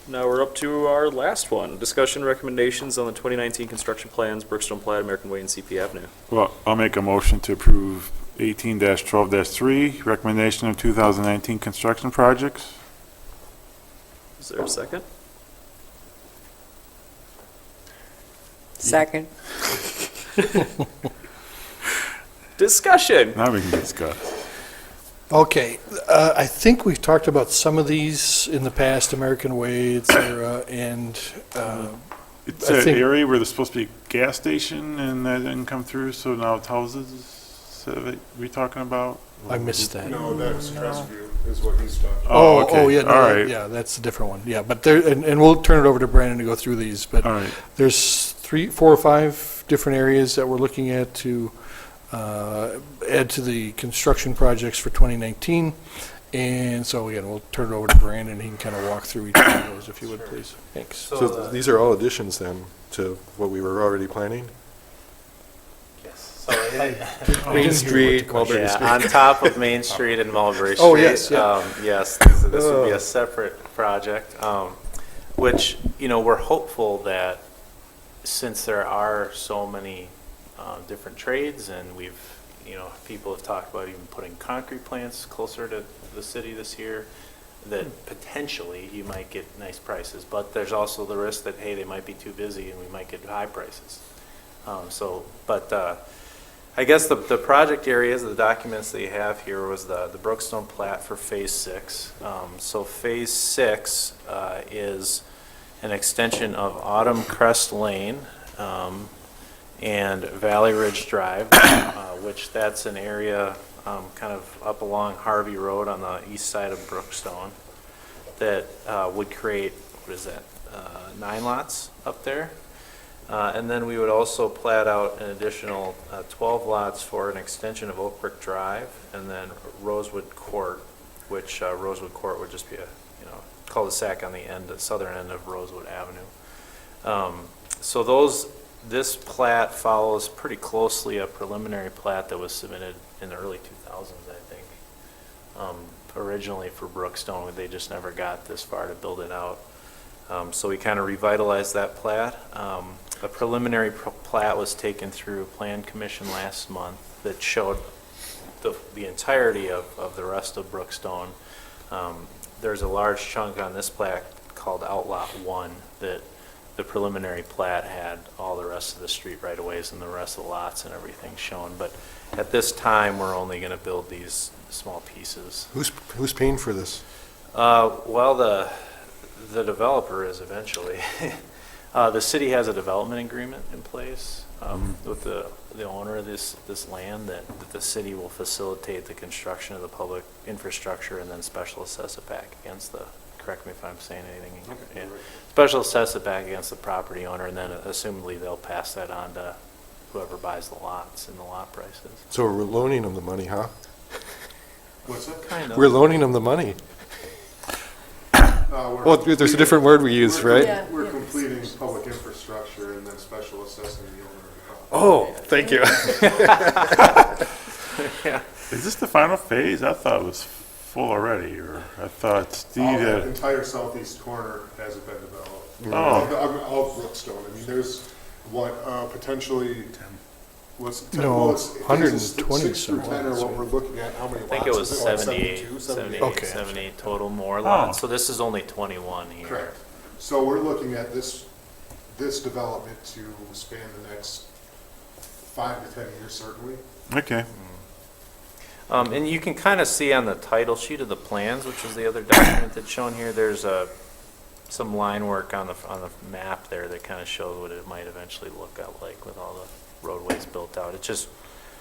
Now we're up to our last one. Discussion recommendations on the 2019 construction plans, Brookstone, Plat, American Way, and CP Avenue.
Well, I'll make a motion to approve 18-12-3, recommendation of 2019 construction projects.
Is there a second?
Second.
Discussion.
Now we can discuss.
Okay, I think we've talked about some of these in the past, American Way, et cetera, and
It's
I
an
think-
area where there's supposed to be a gas station and that didn't come through, so now it's houses. So that we talking about?
I missed that.
No, that's Crestview is what he's talking about.
Oh, okay.
Yeah, no,
All right.
yeah, that's a different one, yeah, but there, and we'll turn it over to Brandon to go through these, but
All right.
there's 3, 4, or 5 different areas that we're looking at to add to the construction projects for 2019. And so again, we'll turn it over to Brandon, he can kind of walk through each one of those, if you would, please. Thanks.
So these are all additions then to what we were already planning?
Yes. So,
Main Street, Mulberry
yeah,
Street.
on top of Main Street and Mulberry Street.
Oh, yes, yeah.
Yes, this would be a separate project, which, you know, we're hopeful that since there are so many different trades, and we've, you know, people have talked about even putting concrete plants closer to the city this year, that potentially you might get nice prices, but there's also the risk that, hey, they might be too busy and we might get high prices. I guess the project areas, the documents that you have here was the Brookstone Plat for Phase 6. So Phase 6 is an extension of Autumn Crest Lane and Valley Ridge Drive, which that's an area kind of up along Harvey Road on the east side of Brookstone that would create, what is that, 9 lots up there. And then we would also plat out an additional 12 lots for an extension of Oak Brook Drive, and then Rosewood Court, which Rosewood Court would just be a, you know, cul-de-sac on the end, the southern end of Rosewood Avenue. This plat follows pretty closely a preliminary plat that was submitted in the early 2000s, I think. Originally for Brookstone, they just never got this far to build it out. So we kind of revitalized that plat. A preliminary plat was taken through Plan Commission last month that showed the entirety of the rest of Brookstone. There's a large chunk on this plat called Outlot 1 that the preliminary plat had all the rest of the street right-of-ways and the rest of the lots and everything shown. But at this time, we're only going to build these small pieces.
Who's paying for this?
Well, the developer is eventually. The city has a development agreement in place with the owner of this land that the city will facilitate the construction of the public infrastructure and then special assess it back against the, correct me if I'm saying anything. Okay. Yeah. Special assess it back against the property owner, and then assumably they'll pass that on to whoever buys the lots and the lot prices.
So we're loaning them the money, huh?
What's that?
Kind of.
We're loaning them the money. Well, there's a different word we use, right?
Yeah.
We're completing public infrastructure and then special assessing the owner of the property.
Oh, thank you.
Yeah.
Is this the final phase? I thought it was full already, or I thought Steve
The
had.
entire southeast corner hasn't been developed.
Oh.
All of Brookstone. I mean, there's what, potentially, what's,
No,
well, it's
120
6 through 10 are what we're looking at. How many
I think
lots
it was
is it? Like
78,
78?
Okay.
78 total more lots. So this is only 21 here.
Correct. So we're looking at this development to span the next 5 to 10 years, certainly.
Okay.
And you can kind of see on the title sheet of the plans, which is the other document that's shown here, there's some line work on the map there that kind of shows what it might eventually look out like with all the roadways built out. It's just,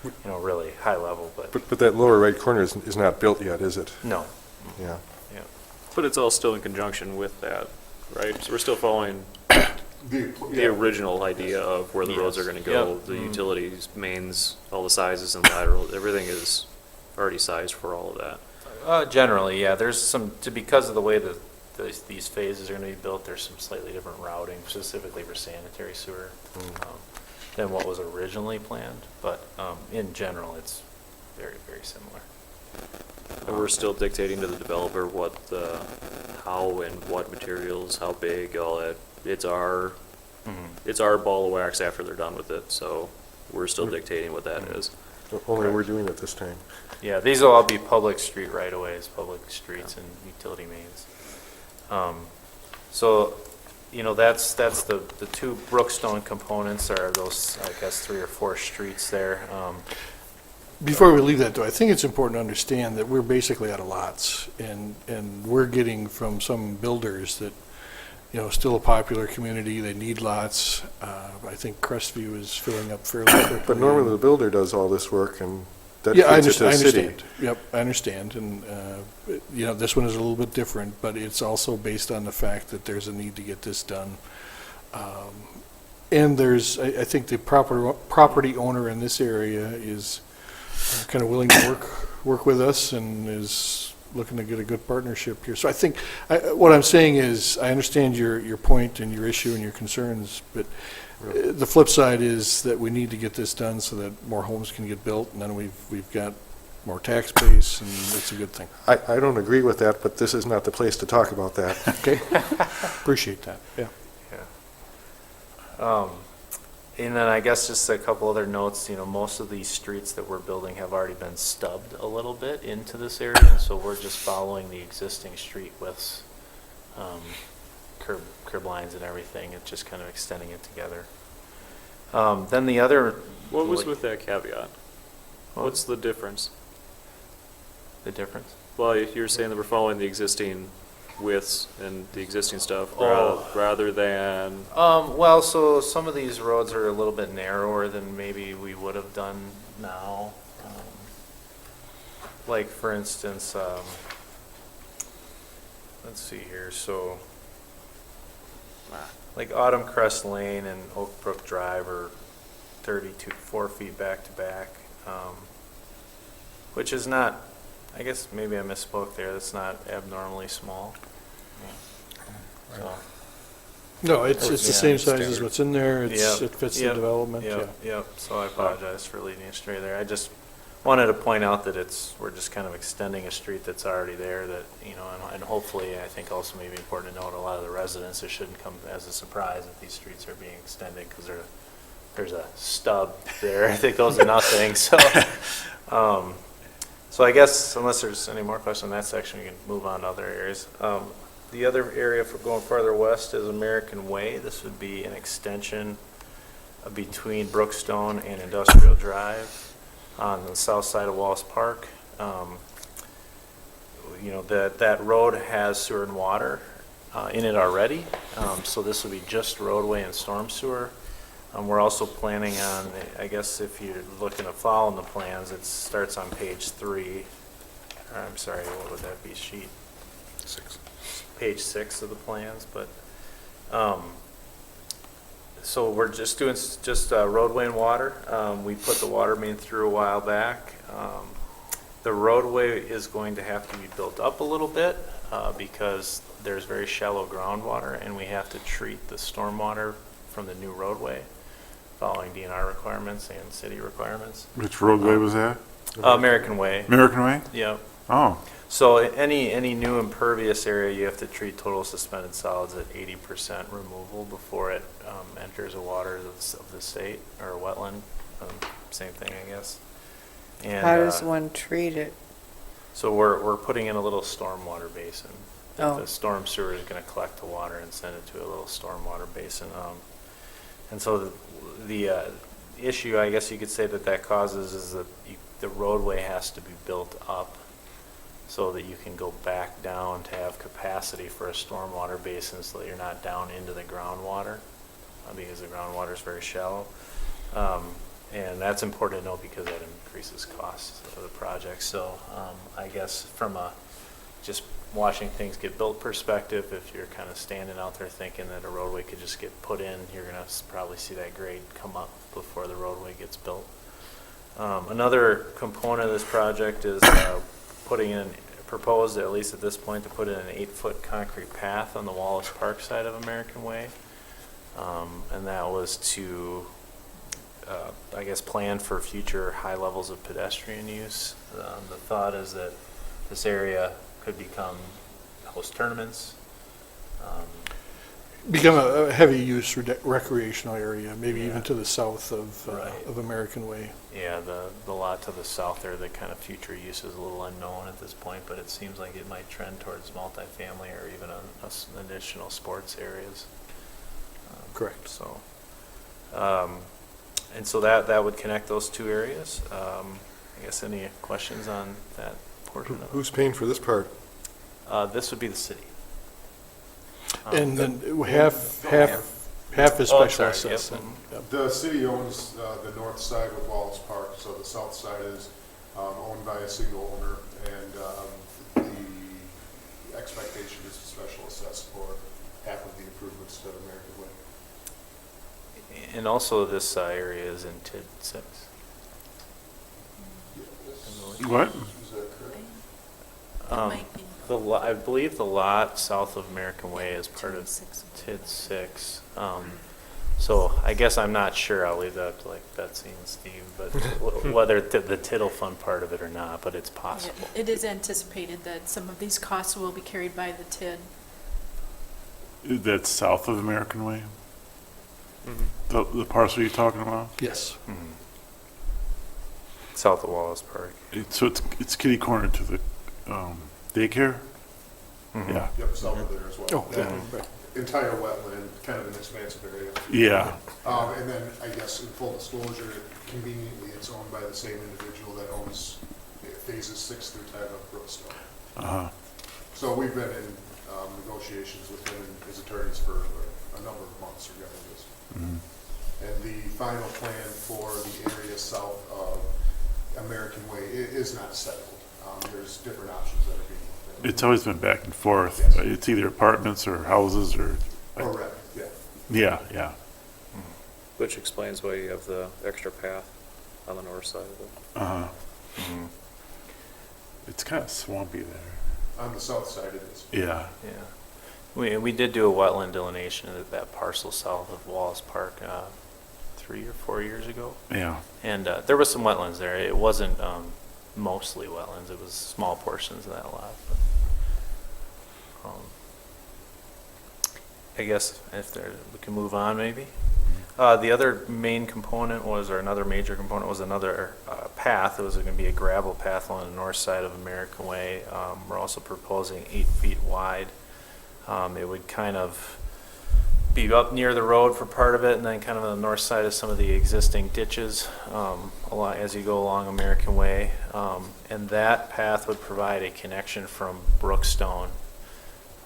you know, really high level, but
But that lower right corner is not built yet, is it?
no.
Yeah.
Yeah.
But it's all still in conjunction with that, right? So we're still following the
Yeah.
original idea of where the roads are
Yes.
gonna go,
Yep.
the utilities, mains, all the sizes and lateral, everything is already sized for all of that.
Generally, yeah, there's some, because of the way that these phases are going to be built, there's some slightly different routing, specifically for sanitary sewer, than what was originally planned. But in general, it's very, very similar.
And we're still dictating to the developer how and what materials, how big, all that. It's our ball of wax after they're done with it, so we're still dictating what that is.
Only we're doing it this time.
Yeah, these will all be public street right-of-ways, public streets and utility mains. So, you know, that's the two Brookstone components are those, I guess, 3 or 4 streets there.
Before we leave that, though, I think it's important to understand that we're basically out of lots, and we're getting from some builders that, you know, still a popular community, they need lots. I think Crestview is filling up fairly quickly.
But normally the builder does all this work and that
Yeah, I
feeds it to the city.
understand. Yep, I understand, and, you know, this one is a little bit different, but it's also based on the fact that there's a need to get this done. And I think the property owner in this area is kind of willing to work with us and is looking to get a good partnership here. So I think, what I'm saying is, I understand your point and your issue and your concerns, but the flip side is that we need to get this done so that more homes can get built, and then we've got more tax base, and it's a good thing.
I don't agree with that, but this is not the place to talk about that.
Okay? Appreciate that, yeah.
And then I guess just a couple other notes, most of these streets that we're building have already been stubbed a little bit into this area, so we're just following the existing street widths, curb lines and everything, it's just kind of extending it together. Then the other...
What was with that caveat? What's the difference?
The difference?
Well, you're saying that we're following the existing widths and the existing stuff rather than...
Well, so some of these roads are a little bit narrower than maybe we would have done now. Like, for instance, let's see here, so like Autumn Crest Lane and Oak Brook Drive are 4 feet back to back, which is not, I guess maybe I misspoke there, that's not abnormally small. So,
No, it's the same size as what's in there, it fits the
Yep.
development, yeah.
Yep, so I apologize for leading astray there. I just wanted to point out that we're just kind of extending a street that's already there that, and hopefully, I think also maybe important to note, a lot of the residents, it shouldn't come as a surprise that these streets are being extended, because there's a stub there. I think those are nothing, so. So I guess, unless there's any more questions on that section, we can move on to other areas. The other area for going farther west is American Way. This would be an extension between Brookstone and Industrial Drive on the south side of Wallace Park. That road has sewer and water in it already, so this would be just roadway and storm sewer. We're also planning on, I guess if you're looking to follow the plans, it starts on page 3. I'm sorry, what would that be, sheet?
6.
Page 6 of the plans, but, so we're just doing roadway and water. We put the water main through a while back. The roadway is going to have to be built up a little bit because there's very shallow groundwater, and we have to treat the stormwater from the new roadway, following DNR requirements and city requirements.
Which roadway was that?
American Way.
American Way?
Yep.
Oh.
So any new impervious area, you have to treat total suspended solids at 80% removal before it enters the waters of the state, or a wetland. Same thing, I guess. And,
How does one treat it?
So we're putting in a little stormwater basin.
Oh.
The storm sewer is going to collect the water and send it to a little stormwater basin. And so the issue, I guess you could say that causes is that the roadway has to be built up so that you can go back down to have capacity for a stormwater basin, so that you're not down into the groundwater, because the groundwater is very shallow. And that's important to know because that increases costs of the project. So I guess from just watching things get built perspective, if you're kind of standing out there thinking that a roadway could just get put in, you're going to probably see that grade come up before the roadway gets built. Another component of this project is proposed, at least at this point, to put in an 8-foot concrete path on the Wallace Park side of American Way. And that was to, I guess, plan for future high levels of pedestrian use. The thought is that this area could host tournaments.
Become a heavy use recreational area, maybe even to the south of
Right.
of American Way.
Yeah, the lot to the south there, the kind of future use is a little unknown at this point, but it seems like it might trend towards multifamily or even additional sports areas.
Correct.
So, and so that would connect those two areas. I guess any questions on that portion of it?
Who's paying for this part?
This would be the city.
And then half is special
sorry,
assessment.
yep.
Yep.
The city owns the north side with Wallace Park, so the south side is owned by a single owner, and the expectation is to special assess for half of the improvements to American Way.
And also this area is in TID 6.
What?
Is that correct?
Might be.
I believe the lot south of American Way is part of
TID 6.
TID 6. So I guess I'm not sure. I'll leave that up to like Betsy and Steve, but whether the Tiddle Fund part of it or not, but it's possible.
It is anticipated that some of these costs will be carried by the TID.
That's south of American Way? The parcel you're talking about?
Yes.
Mhm. South of Wallace Park.
So it's kitty corner to the daycare?
Mhm.
Yeah.
Yep, south of there as well.
Oh,
That
yeah.
entire wetland, kind of an expansive area.
Yeah.
And then, I guess, in full disclosure, conveniently, it's owned by the same individual that owns phases 6 through 10 of Brookstone.
Uh-huh.
So we've been in negotiations with him and his attorneys for a number of months regarding this.
Mhm.
And the final plan for the area south of American Way is not settled. There's different options that are being looked at.
It's always been back and forth.
Yes.
It's either apartments or houses or,
Correct, yeah.
yeah.
Which explains why you have the extra path on the north side of it.
Uh-huh.
Mhm.
It's kind of swampy there.
On the south side it is.
Yeah.
Yeah. We did do a wetland delineation of that parcel south of Wallace Park 3 or 4 years ago.
Yeah.
And there was some wetlands there. It wasn't mostly wetlands. It was small portions of that lot. But, I guess if we can move on maybe. The other main component was, or another major component was another path. It was going to be a gravel path along the north side of American Way. We're also proposing 8 feet wide. It would kind of be up near the road for part of it, and then kind of on the north side of some of the existing ditches as you go along American Way. And that path would provide a connection from Brookstone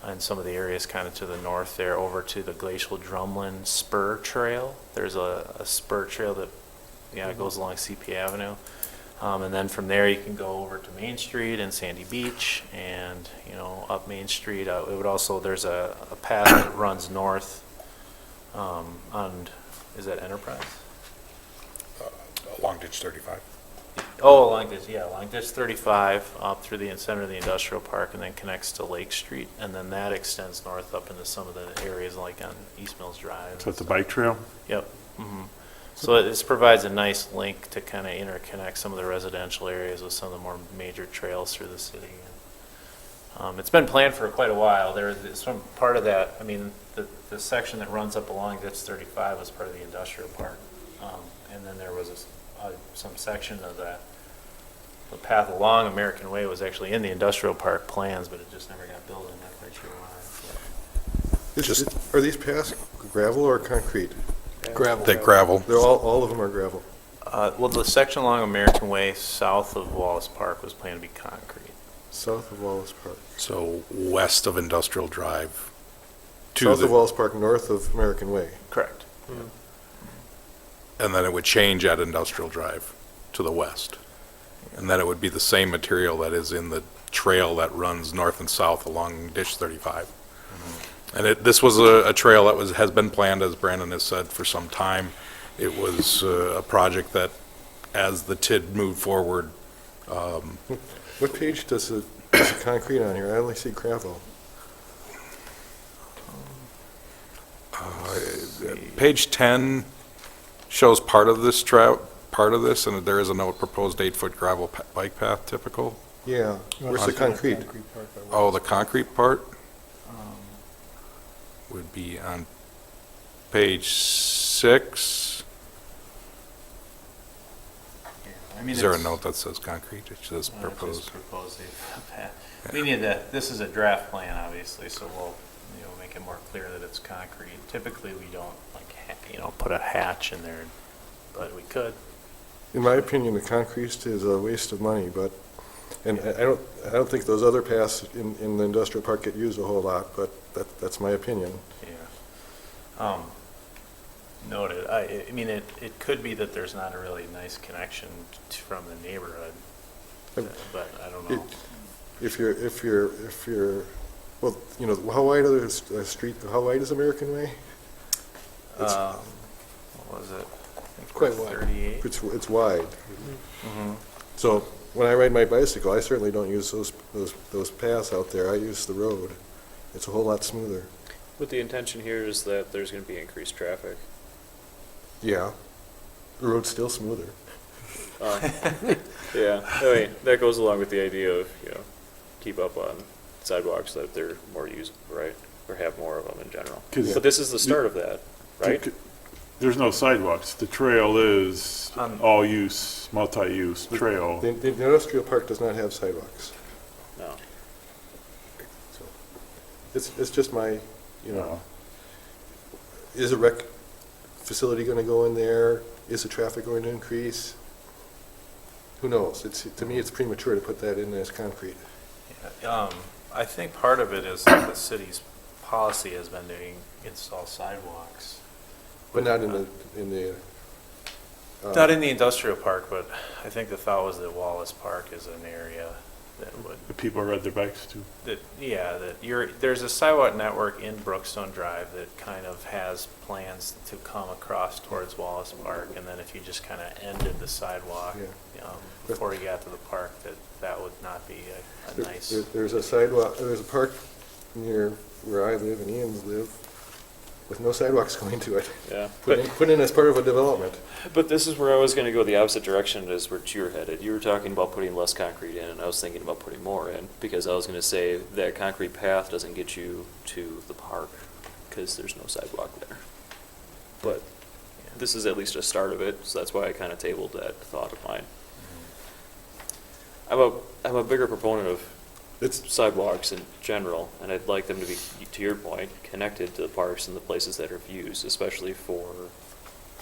and some of the areas kind of to the north there over to the Glacial Drumlin Spur Trail. There's a spur trail that goes along CP Avenue. And then from there you can go over to Main Street and Sandy Beach and, up Main Street. It would also, there's a path that runs north is that Enterprise?
Along ditch 35.
Oh, along ditch 35 up through the center of the industrial park and then connects to Lake Street. And then that extends north up into some of the areas like on East Mills Drive.
So it's a bike trail?
Yep. Mm-hmm. So this provides a nice link to kind of interconnect some of the residential areas with some of the more major trails through the city. It's been planned for quite a while. There's some part of that, the section that runs up along ditch 35 was part of the industrial park. And then there was some section of the path along American Way was actually in the industrial park plans, but it just never got built. I'm not quite sure why.
Are these paths gravel or concrete?
Gravel.
They gravel.
They're all of them are gravel.
Well, the section along American Way south of Wallace Park was planned to be concrete.
South of Wallace Park.
So west of Industrial Drive to
South
the,
of Wallace Park, north of American Way.
Correct.
and then it would change at Industrial Drive to the west. And then it would be the same material that is in the trail that runs north and south along Ditch 35. And this was a trail that has been planned, as Brandon has said, for some time. It was a project that, as the TID moved forward.
What page does the concrete on here? I only see gravel.
Page 10 shows part of this and there is a note, proposed 8-foot gravel bike path typical.
Yeah, where's the concrete?
Oh, the concrete part would be on page 6. Is there a note that says concrete? It says proposed.
We need that. This is a draft plan, obviously, so we'll make it more clear that it's concrete. Typically, we don't put a hatch in there, but we could.
In my opinion, the concrete is a waste of money, and I don't think those other paths in the industrial park get used a whole lot, but that's my opinion.
Yeah. Noted. I mean, it could be that there's not a really nice connection from the neighborhood, but I don't know.
If you're, well, how wide are the street? How wide is American Way?
Let's was it? I think
Quite
we're
wide.
38.
It's wide. So when I ride my bicycle, I certainly don't use those paths out there. I use the road. It's a whole lot smoother.
But the intention here is that there's going to be increased traffic.
Yeah. The road's still smoother.
Yeah, I mean, that goes along with the idea of, keep up on sidewalks that they're more usable, right? Or have more of them in general.
'Cause-
But this is the start of that, right?
There's no sidewalks. The trail is all use, multi-use trail.
The industrial park does not have sidewalks.
No.
So it's just my, is a rec facility going to go in there? Is the traffic going to increase? Who knows? To me, it's premature to put that in as concrete.
I think part of it is that the city's policy has been to install sidewalks.
But not in the.
Not in the industrial park, but I think the thought was that Wallace Park is an area that would,
The people ride their bikes too.
there's a sidewalk network in Brookstone Drive that kind of has plans to come across towards Wallace Park, and then if you just kind of ended the sidewalk, before you got to the park, that would not be a nice.
There's a sidewalk, there's a park near where I live and Ian's live with no sidewalks going to it.
Yeah.
Put in as part of a development.
But this is where I was going to go the opposite direction as where you're headed. You were talking about putting less concrete in, and I was thinking about putting more in, because I was going to say that concrete path doesn't get you to the park because there's no sidewalk there. But this is at least a start of it, so that's why I kind of tabled that thought of mine. I'm a bigger proponent of sidewalks in general, and I'd like them to be, to your point, connected to the parks and the places that are used, especially for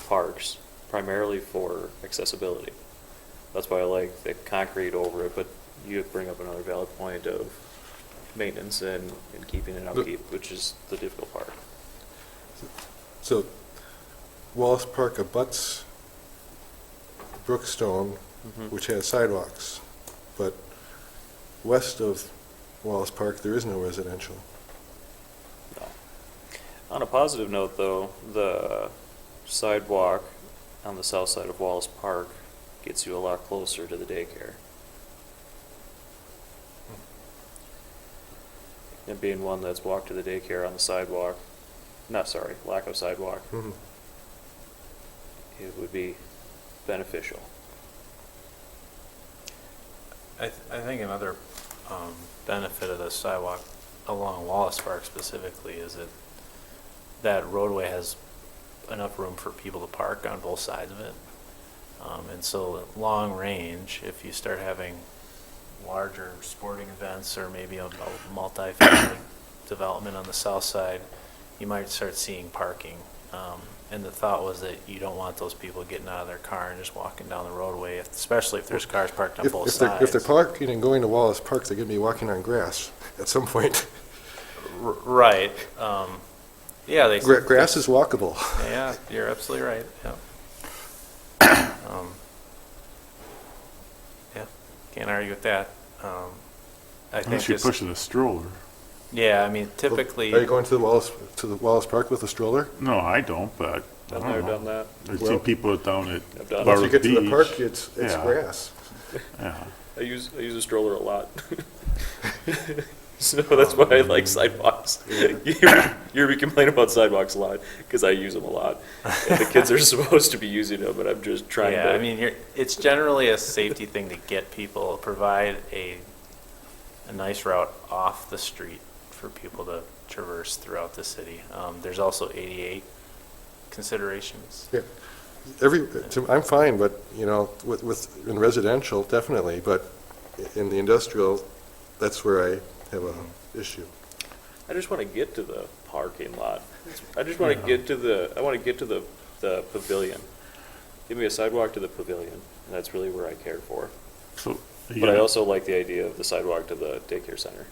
parks, primarily for accessibility. That's why I like the concrete over it, but you bring up another valid point of maintenance and keeping it upkeep, which is the difficult part.
So Wallace Park abuts Brookstone, which has sidewalks, but west of Wallace Park, there is no residential.
No. On a positive note, though, the sidewalk on the south side of Wallace Park gets you a lot closer to the daycare. And being one that's walked to the daycare on the sidewalk, lack of sidewalk, it would be beneficial.
I think another benefit of the sidewalk along Wallace Park specifically is that that roadway has enough room for people to park on both sides of it. And so long range, if you start having larger sporting events or maybe a multi-family development on the south side, you might start seeing parking. And the thought was that you don't want those people getting out of their car and just walking down the roadway, especially if there's cars parked on both sides.
If they're parking and going to Wallace Park, they're going to be walking on grass at some point.
Right. Yeah,
Grass is walkable.
Yeah, you're absolutely right. Yeah. Yeah, can't argue with that. I think
Unless you're pushing a stroller.
Yeah, I mean, typically.
Are you going to the Wallace Park with a stroller?
No, I don't, but I
I've
don't
never
know.
done that.
I've seen people down at
I've done it.
Once
Bartlett
you get to the
Beach.
park, it's
Yeah.
grass.
Yeah.
I use a stroller a lot. So that's why I like sidewalks. You hear me complain about sidewalks a lot because I use them a lot. And the kids are supposed to be using them, but I'm just trying
Yeah,
to.
I mean, it's generally a safety thing to get people, provide a nice route off the street for people to traverse throughout the city. There's also ADA considerations.
Yeah. I'm fine, but, with in residential, definitely, but in the industrial, that's where I have a issue.
I just want to get to the parking lot. I just want to get to the pavilion. Give me a sidewalk to the pavilion, and that's really where I care for.
So,
But I also like the idea of the sidewalk to the daycare center,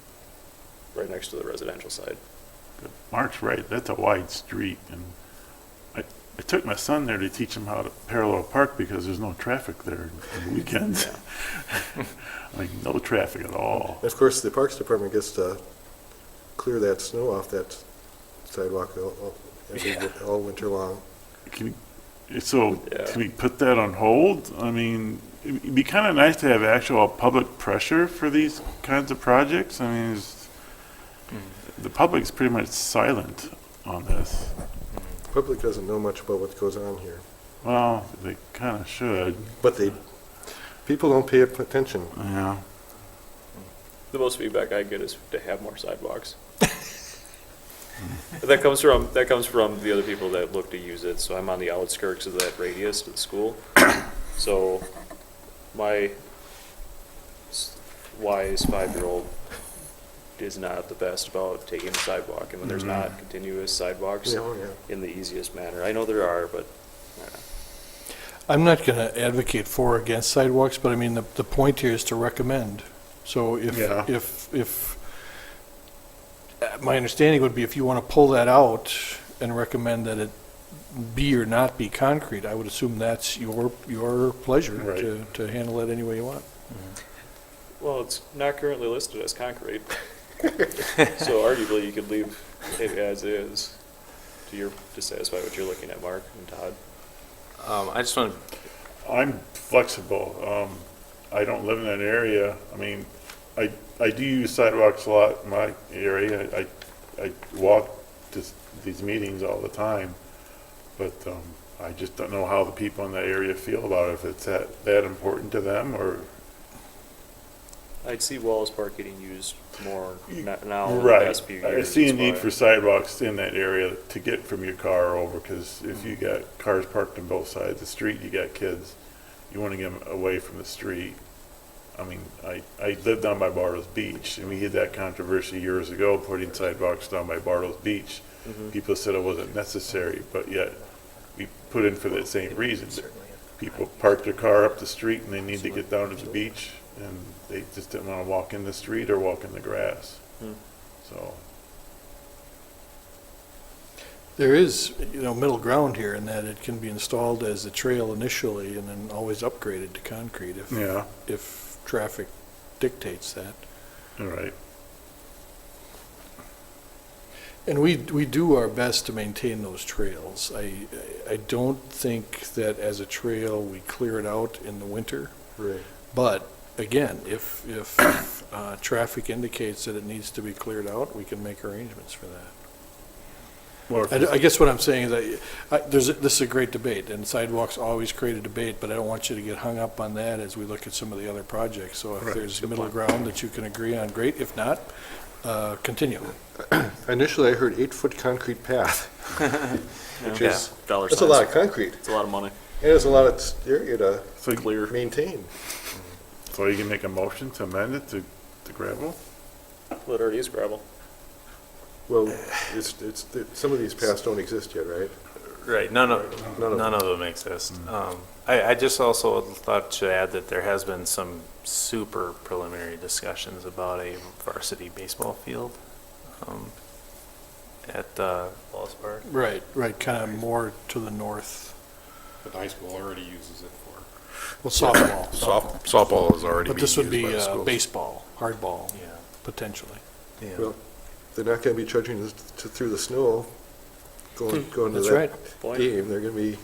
right next to the residential side.
Mark's right, that's a wide street, and I took my son there to teach him how to parallel park because there's no traffic there on the weekends. Like, no traffic at all.
And of course, the Parks Department gets to clear that snow off that sidewalk all winter long.
So
Yeah.
can we put that on hold? I mean, it'd be kind of nice to have actual public pressure for these kinds of projects. I mean, the public's pretty much silent on this.
Public doesn't know much about what goes on here,
Well, they kind of should,
but people don't pay attention.
yeah.
The most feedback I get is to have more sidewalks. That comes from the other people that look to use it, so I'm on the outskirts of that radius to the school. So my wise 5-year-old is not the best about taking a sidewalk, and when there's not continuous sidewalks
Yeah, oh, yeah.
in the easiest manner. I know there are, but
I'm not going to advocate for or against sidewalks, but I mean, the point here is to recommend. So
Yeah.
if my understanding would be if you want to pull that out and recommend that it be or not be concrete, I would assume that's your pleasure
Right.
to handle it any way you want.
well, it's not currently listed as concrete. So arguably, you could leave it as is to satisfy what you're looking at, Mark and Todd.
I just want
I'm flexible. I don't live in that area. I mean, I do use sidewalks a lot in my area. I walk to these meetings all the time, but I just don't know how the people in that area feel about it, if it's that important to them, or...
I'd see Wallace Park getting used more now in the
Right.
past few
I
years.
see a
is
need
why.
for sidewalks in that area to get from your car over, because if you got cars parked on both sides of the street, you got kids, you want to get them away from the street. I mean, I lived down by Bartles Beach, and we had that controversy years ago, putting sidewalks down by Bartles Beach. People said it wasn't necessary, but yet we put in for that same reason. People park their car up the street and they need to get down to the beach, and they just didn't want to walk in the street or walk in the grass. So,
There is, middle ground here in that it can be installed as a trail initially and then always upgraded to concrete
yeah,
if traffic dictates that.
all right.
And we do our best to maintain those trails. I don't think that as a trail, we clear it out in the winter.
Right.
But again, if traffic indicates that it needs to be cleared out, we can make arrangements for that.
Or if
I guess what I'm saying is that this is a great debate, and sidewalks always create a debate, but I don't want you to get hung up on that as we look at some of the other projects. So if
Right.
there's middle ground that you can agree on, great. If not, continue.
Initially, I heard 8-foot concrete path, which
Yeah.
is,
Dollar
that's a
signs.
lot of concrete.
It's a lot of money.
And there's a lot of area to
So,
Clear.
maintain.
so you can make a motion to amend it to gravel?
Well, it already is gravel.
Well, some of these paths don't exist yet, right?
Right, none of them exist. I just also thought to add that there has been some super preliminary discussions about a varsity baseball field at Wallace Park.
Right, kind of more to the north.
But high school already uses it for.
Well, softball.
Softball is already
But
being
this would
used
be
by the schools.
baseball, hardball,
Yeah.
potentially.
Yeah.
Well, they're not going to be trudging through the snow going to
That's
that
right.
Point.
game. They're going to be,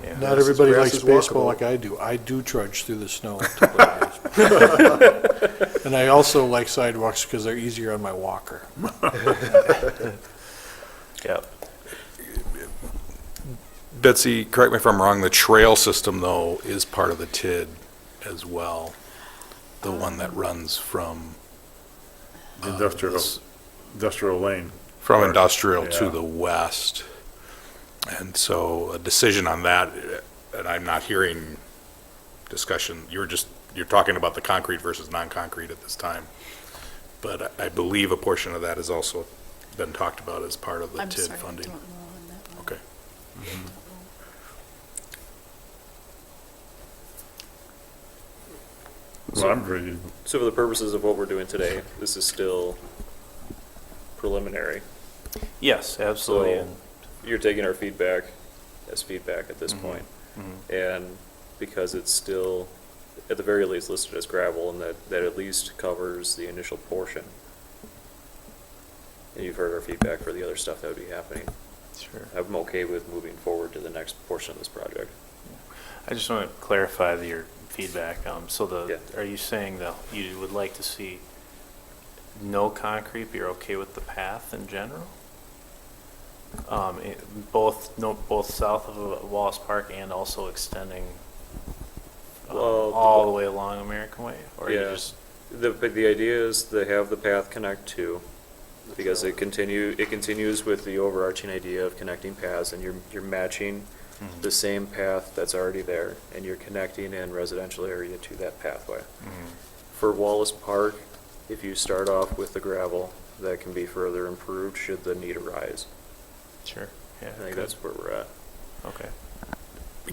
Yeah.
Not everybody
grass
likes
is
baseball
walkable.
like I do. I do trudge through the snow to play baseball. And I also like sidewalks because they're easier on my walker.
Yep.
Betsy, correct me if I'm wrong, the trail system, though, is part of the TID as well. The one that runs from
Industrial lane.
from industrial to
Yeah.
the west. And so a decision on that, and I'm not hearing discussion, you're talking about the concrete versus non-concrete at this time. But I believe a portion of that has also been talked about as part of the
I'm
TID
sorry, I
funding.
don't know on that one.
Okay.
Well, I'm ready.
So for the purposes of what we're doing today, this is still preliminary.
Yes, absolutely.
So you're taking our feedback as feedback at this point. And because it's still, at the very least, listed as gravel, and that at least covers the initial portion. And you've heard our feedback for the other stuff that would be happening.
Sure.
I'm okay with moving forward to the next portion of this project.
I just want to clarify your feedback. So
Yeah.
are you saying that you would like to see no concrete, but you're okay with the path in general? Both south of Wallace Park and also extending all the way along American Way? Or you
Yeah.
just,
But the idea is to have the path connect too, because it continues with the overarching idea of connecting paths, and you're matching the same path that's already there, and you're connecting in residential area to that pathway. For Wallace Park, if you start off with the gravel, that can be further improved should the need arise.
sure. Yeah,
I think
good.
that's where we're at.
Okay.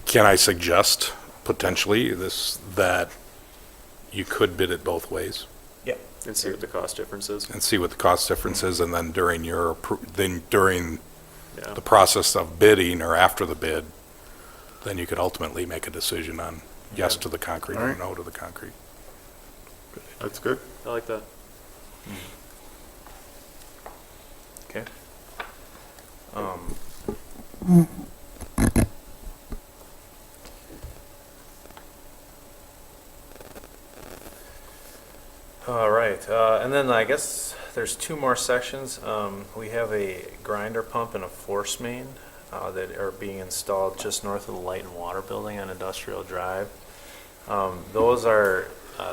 Can I suggest potentially that you could bid it both ways
Yep.
And see what the cost difference is.
and see what the cost difference is, and then during
Yeah.
the process of bidding or after the bid, then you could ultimately make a decision on yes to the concrete or
Alright.
no to the concrete.
That's good.
I like that.
Okay. All right, and then I guess there's two more sections. We have a grinder pump and a force main that are being installed just north of the Light and Water Building on Industrial Drive. Those are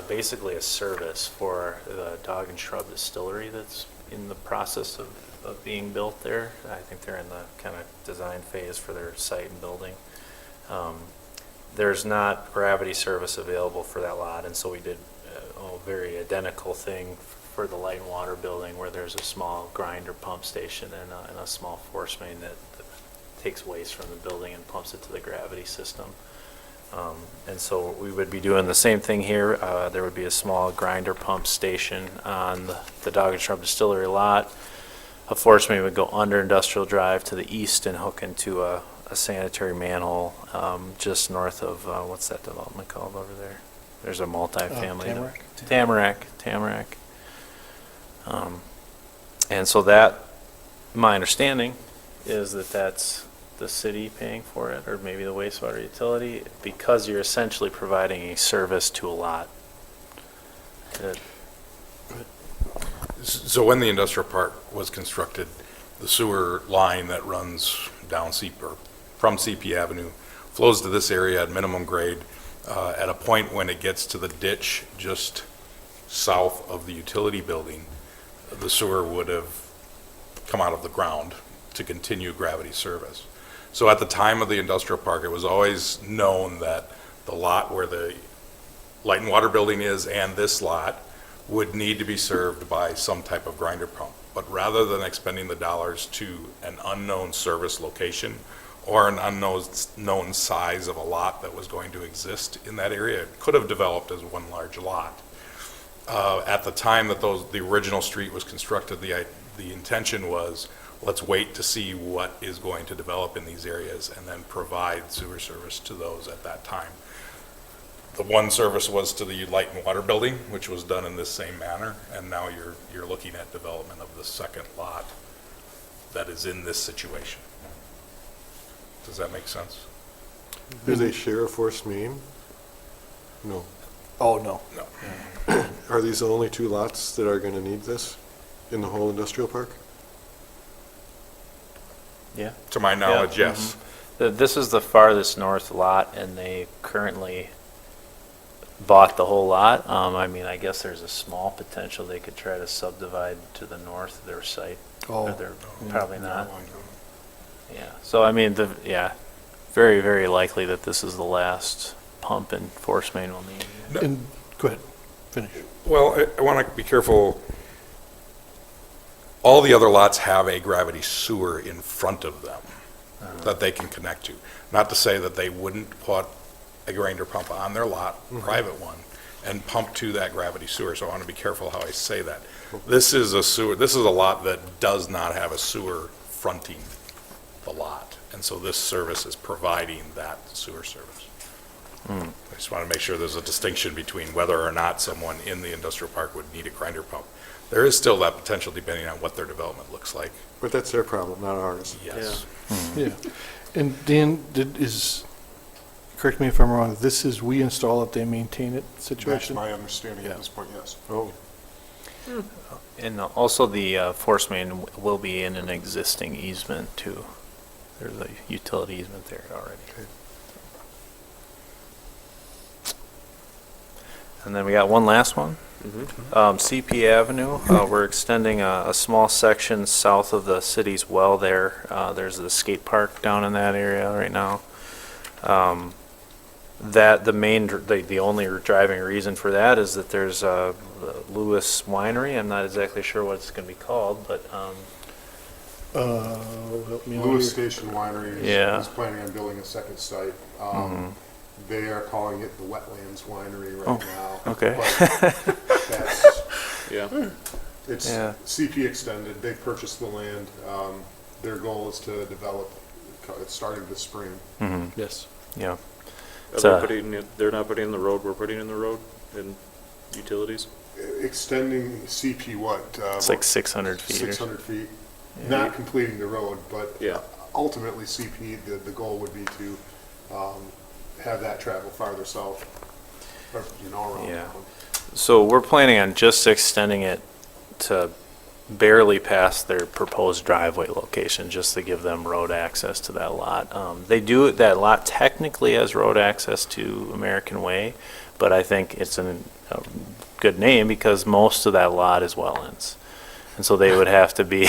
basically a service for the Dog and Shrub Distillery that's in the process of being built there. I think they're in the kind of design phase for their site and building. There's not gravity service available for that lot, and so we did a very identical thing for the Light and Water Building, where there's a small grinder pump station and a small force main that takes waste from the building and pumps it to the gravity system. And so we would be doing the same thing here. There would be a small grinder pump station on the Dog and Shrub Distillery lot. A force main would go under Industrial Drive to the east and hook into a sanitary manhole just north of, what's that development called over there? There's a multifamily. Tamarack. And so that, my understanding is that that's the city paying for it, or maybe the wastewater utility, because you're essentially providing a service to a lot.
So when the industrial park was constructed, the sewer line that runs down from CP Avenue flows to this area at minimum grade. At a point when it gets to the ditch just south of the utility building, the sewer would have come out of the ground to continue gravity service. So at the time of the industrial park, it was always known that the lot where the Light and Water Building is and this lot would need to be served by some type of grinder pump. But rather than expending the dollars to an unknown service location or an unknown size of a lot that was going to exist in that area, it could have developed as one large lot. At the time that the original street was constructed, the intention was, let's wait to see what is going to develop in these areas and then provide sewer service to those at that time. The one service was to the Light and Water Building, which was done in this same manner, and now you're looking at development of the second lot that is in this situation. Does that make sense?
Do they share a force main? No.
Oh, no.
No.
Are these the only two lots that are going to need this in the whole industrial park?
Yeah.
To my knowledge,
Yeah.
yes.
This is the farthest north lot, and they currently bought the whole lot. I mean, I guess there's a small potential they could try to subdivide to the north of their site.
Oh.
Or they're probably not. Yeah. So, I mean, very, very likely that this is the last pump and force main we'll need.
And, go ahead, finish.
Well, I want to be careful. All the other lots have a gravity sewer in front of them that they can connect to. Not to say that they wouldn't put a grinder pump on their lot, private one, and pump to that gravity sewer. So I want to be careful how I say that. This is a sewer. This is a lot that does not have a sewer fronting the lot, and so this service is providing that sewer service. I just want to make sure there's a distinction between whether or not someone in the industrial park would need a grinder pump. There is still that potential depending on what their development looks like.
But that's their problem, not ours.
Yes.
Yeah. And Dan, correct me if I'm wrong, this is we install it, they maintain it
That's
situation?
my understanding
Yeah.
at this point, yes.
Oh,
And also the force main will be in an existing easement too. There's a utility easement there already. And then we got one last one. CP Avenue, we're extending a small section south of the city's well there. There's the skate park down in that area right now. The only driving reason for that is that there's a Lewis Winery. I'm not exactly sure what it's going to be called, but
Help me out
Lewis
here.
Station Winery
Yeah.
is planning on building a second site. They are calling it the Wetlands Winery right
Oh,
now.
okay.
But that's,
Yeah.
it's
Yeah.
CP extended, they purchased the land. Their goal is to develop, it's starting this spring.
Yes.
yeah.
Are
It's
they
a-
putting it, they're not putting in the road, we're putting in the road and utilities?
Extending CP what?
It's like 600 feet.
600 feet. Not completing the road, but
Yeah.
ultimately CP, the goal would be to have that travel farther south, or, around
Yeah.
town.
So we're planning on just extending it to barely past their proposed driveway location, just to give them road access to that lot. That lot technically has road access to American Way, but I think it's a good name because most of that lot is wetlands. And so they would have to be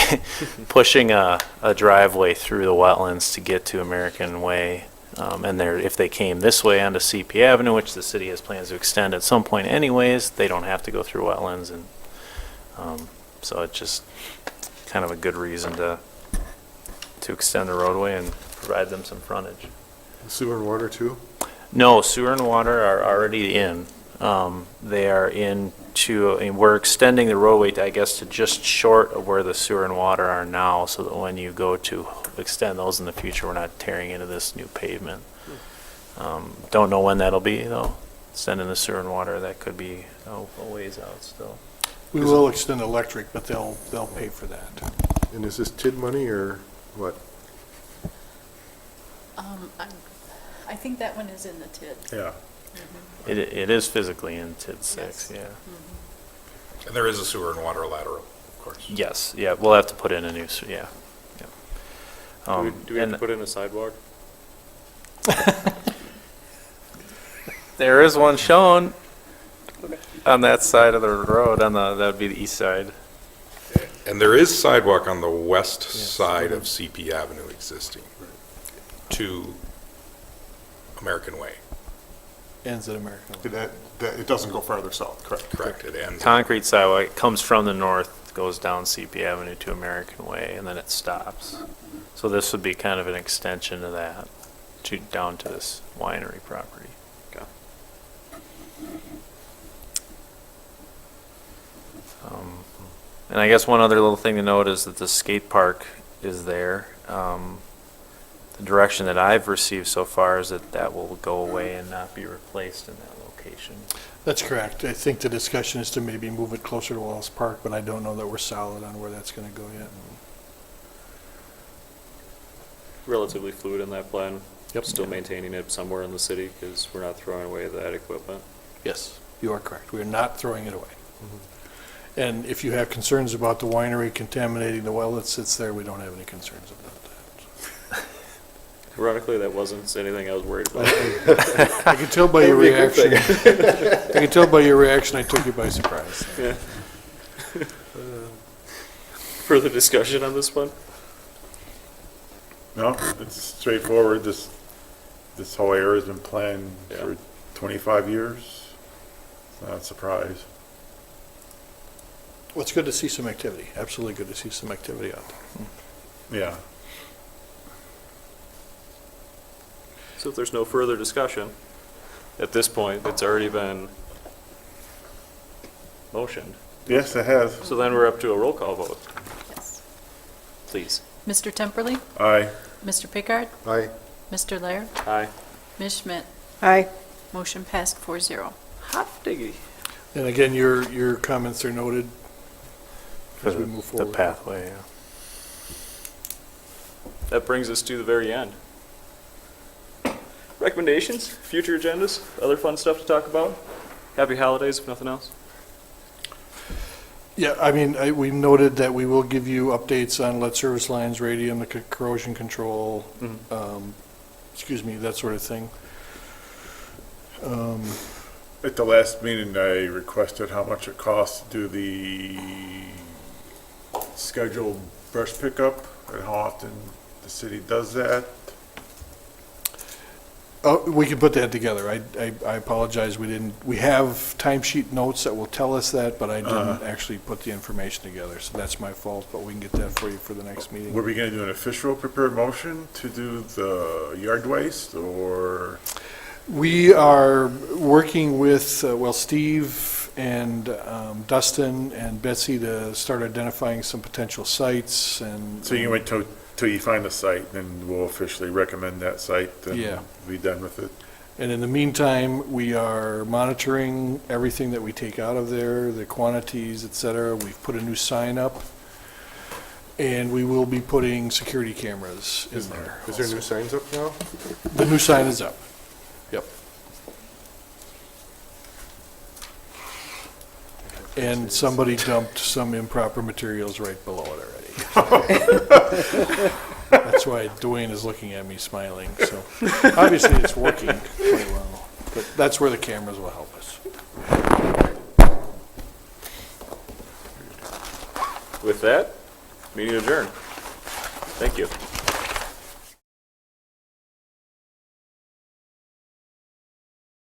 pushing a driveway through the wetlands to get to American Way. And if they came this way onto CP Avenue, which the city has plans to extend at some point anyways, they don't have to go through wetlands. And so it's just kind of a good reason to extend the roadway and provide them some frontage.
sewer and water too?
No, sewer and water are already in. They are we're extending the roadway, I guess, to just short of where the sewer and water are now, so that when you go to extend those in the future, we're not tearing into this new pavement. Don't know when that'll be, though. Extending the sewer and water, that could be a ways out still.
We will extend electric, but they'll pay for that.
And is this TID money or what?
I think that one is in the TID.
Yeah.
It is physically in TID 6,
Yes.
yeah.
And there is a sewer and water lateral, of course.
Yes, yeah, we'll have to put in a new, yeah.
Do we have
and
to put in a sidewalk?
there is one shown on that side of the road, that would be the east side.
And there is sidewalk on the west side of CP Avenue existing to American Way.
Ends at American Way.
It doesn't go farther south, correct?
Correct, it ends.
Concrete sidewalk comes from the north, goes down CP Avenue to American Way, and then it stops. So this would be kind of an extension of that, down to this winery property.
Okay.
And I guess one other little thing to note is that the skate park is there. The direction that I've received so far is that will go away and not be replaced in that location.
That's correct. I think the discussion is to maybe move it closer to Wallace Park, but I don't know that we're solid on where that's going to go yet.
Relatively fluid in that plan.
Yep.
Still maintaining it somewhere in the city because we're not throwing away that equipment.
Yes, you are correct. We are not throwing it away. And if you have concerns about the winery contaminating the well that sits there, we don't have any concerns about that.
Ironically, that wasn't anything I was worried about.
I can tell by your reaction. I can tell by your reaction I took you by surprise.
Yeah. Further discussion on this one?
No, it's straightforward. This whole area's been planned for 25 years. It's not a surprise.
Well, it's good to see some activity. Absolutely good to see some activity out there.
Yeah.
So if there's no further discussion, at this point, it's already been motioned.
Yes, it has.
So then we're up to a roll call vote,
Yes.
please.
Mr. Temperley,
Aye.
Mr. Pickard,
Aye.
Mr. Lair,
Aye.
Ms. Schmidt.
Aye.
Motion passed 4-0.
Hot diggity.
And again, your comments are noted
For
as we move
the
forward.
pathway, yeah.
That brings us to the very end. Recommendations, future agendas, other fun stuff to talk about. Happy holidays, if nothing else.
Yeah, I mean, we noted that we will give you updates on lead service lines, radium, the corrosion control, excuse me, that sort of thing.
At the last meeting, I requested how much it costs to do the scheduled brush pickup and how often the city does that.
Oh, we can put that together. I apologize, we have timesheet notes that will tell us that, but I didn't actually put the information together, so that's my fault, but we can get that for you for the next meeting.
Were we gonna do an official prepared motion to do the yard waste, or?
We are working with, Steve and Dustin and Betsy to start identifying some potential sites and.
So you can wait till you find a site, then we'll officially recommend that site
Yeah.
and be done with it.
And in the meantime, we are monitoring everything that we take out of there, the quantities, et cetera. We've put a new sign up, and we will be putting security cameras in there.
Is there new signs up now?
The new sign is up. Yep. And somebody dumped some improper materials right below it already. That's why Dwayne is looking at me smiling, so obviously it's working quite well. But that's where the cameras will help us.
With that, meeting adjourned. Thank you.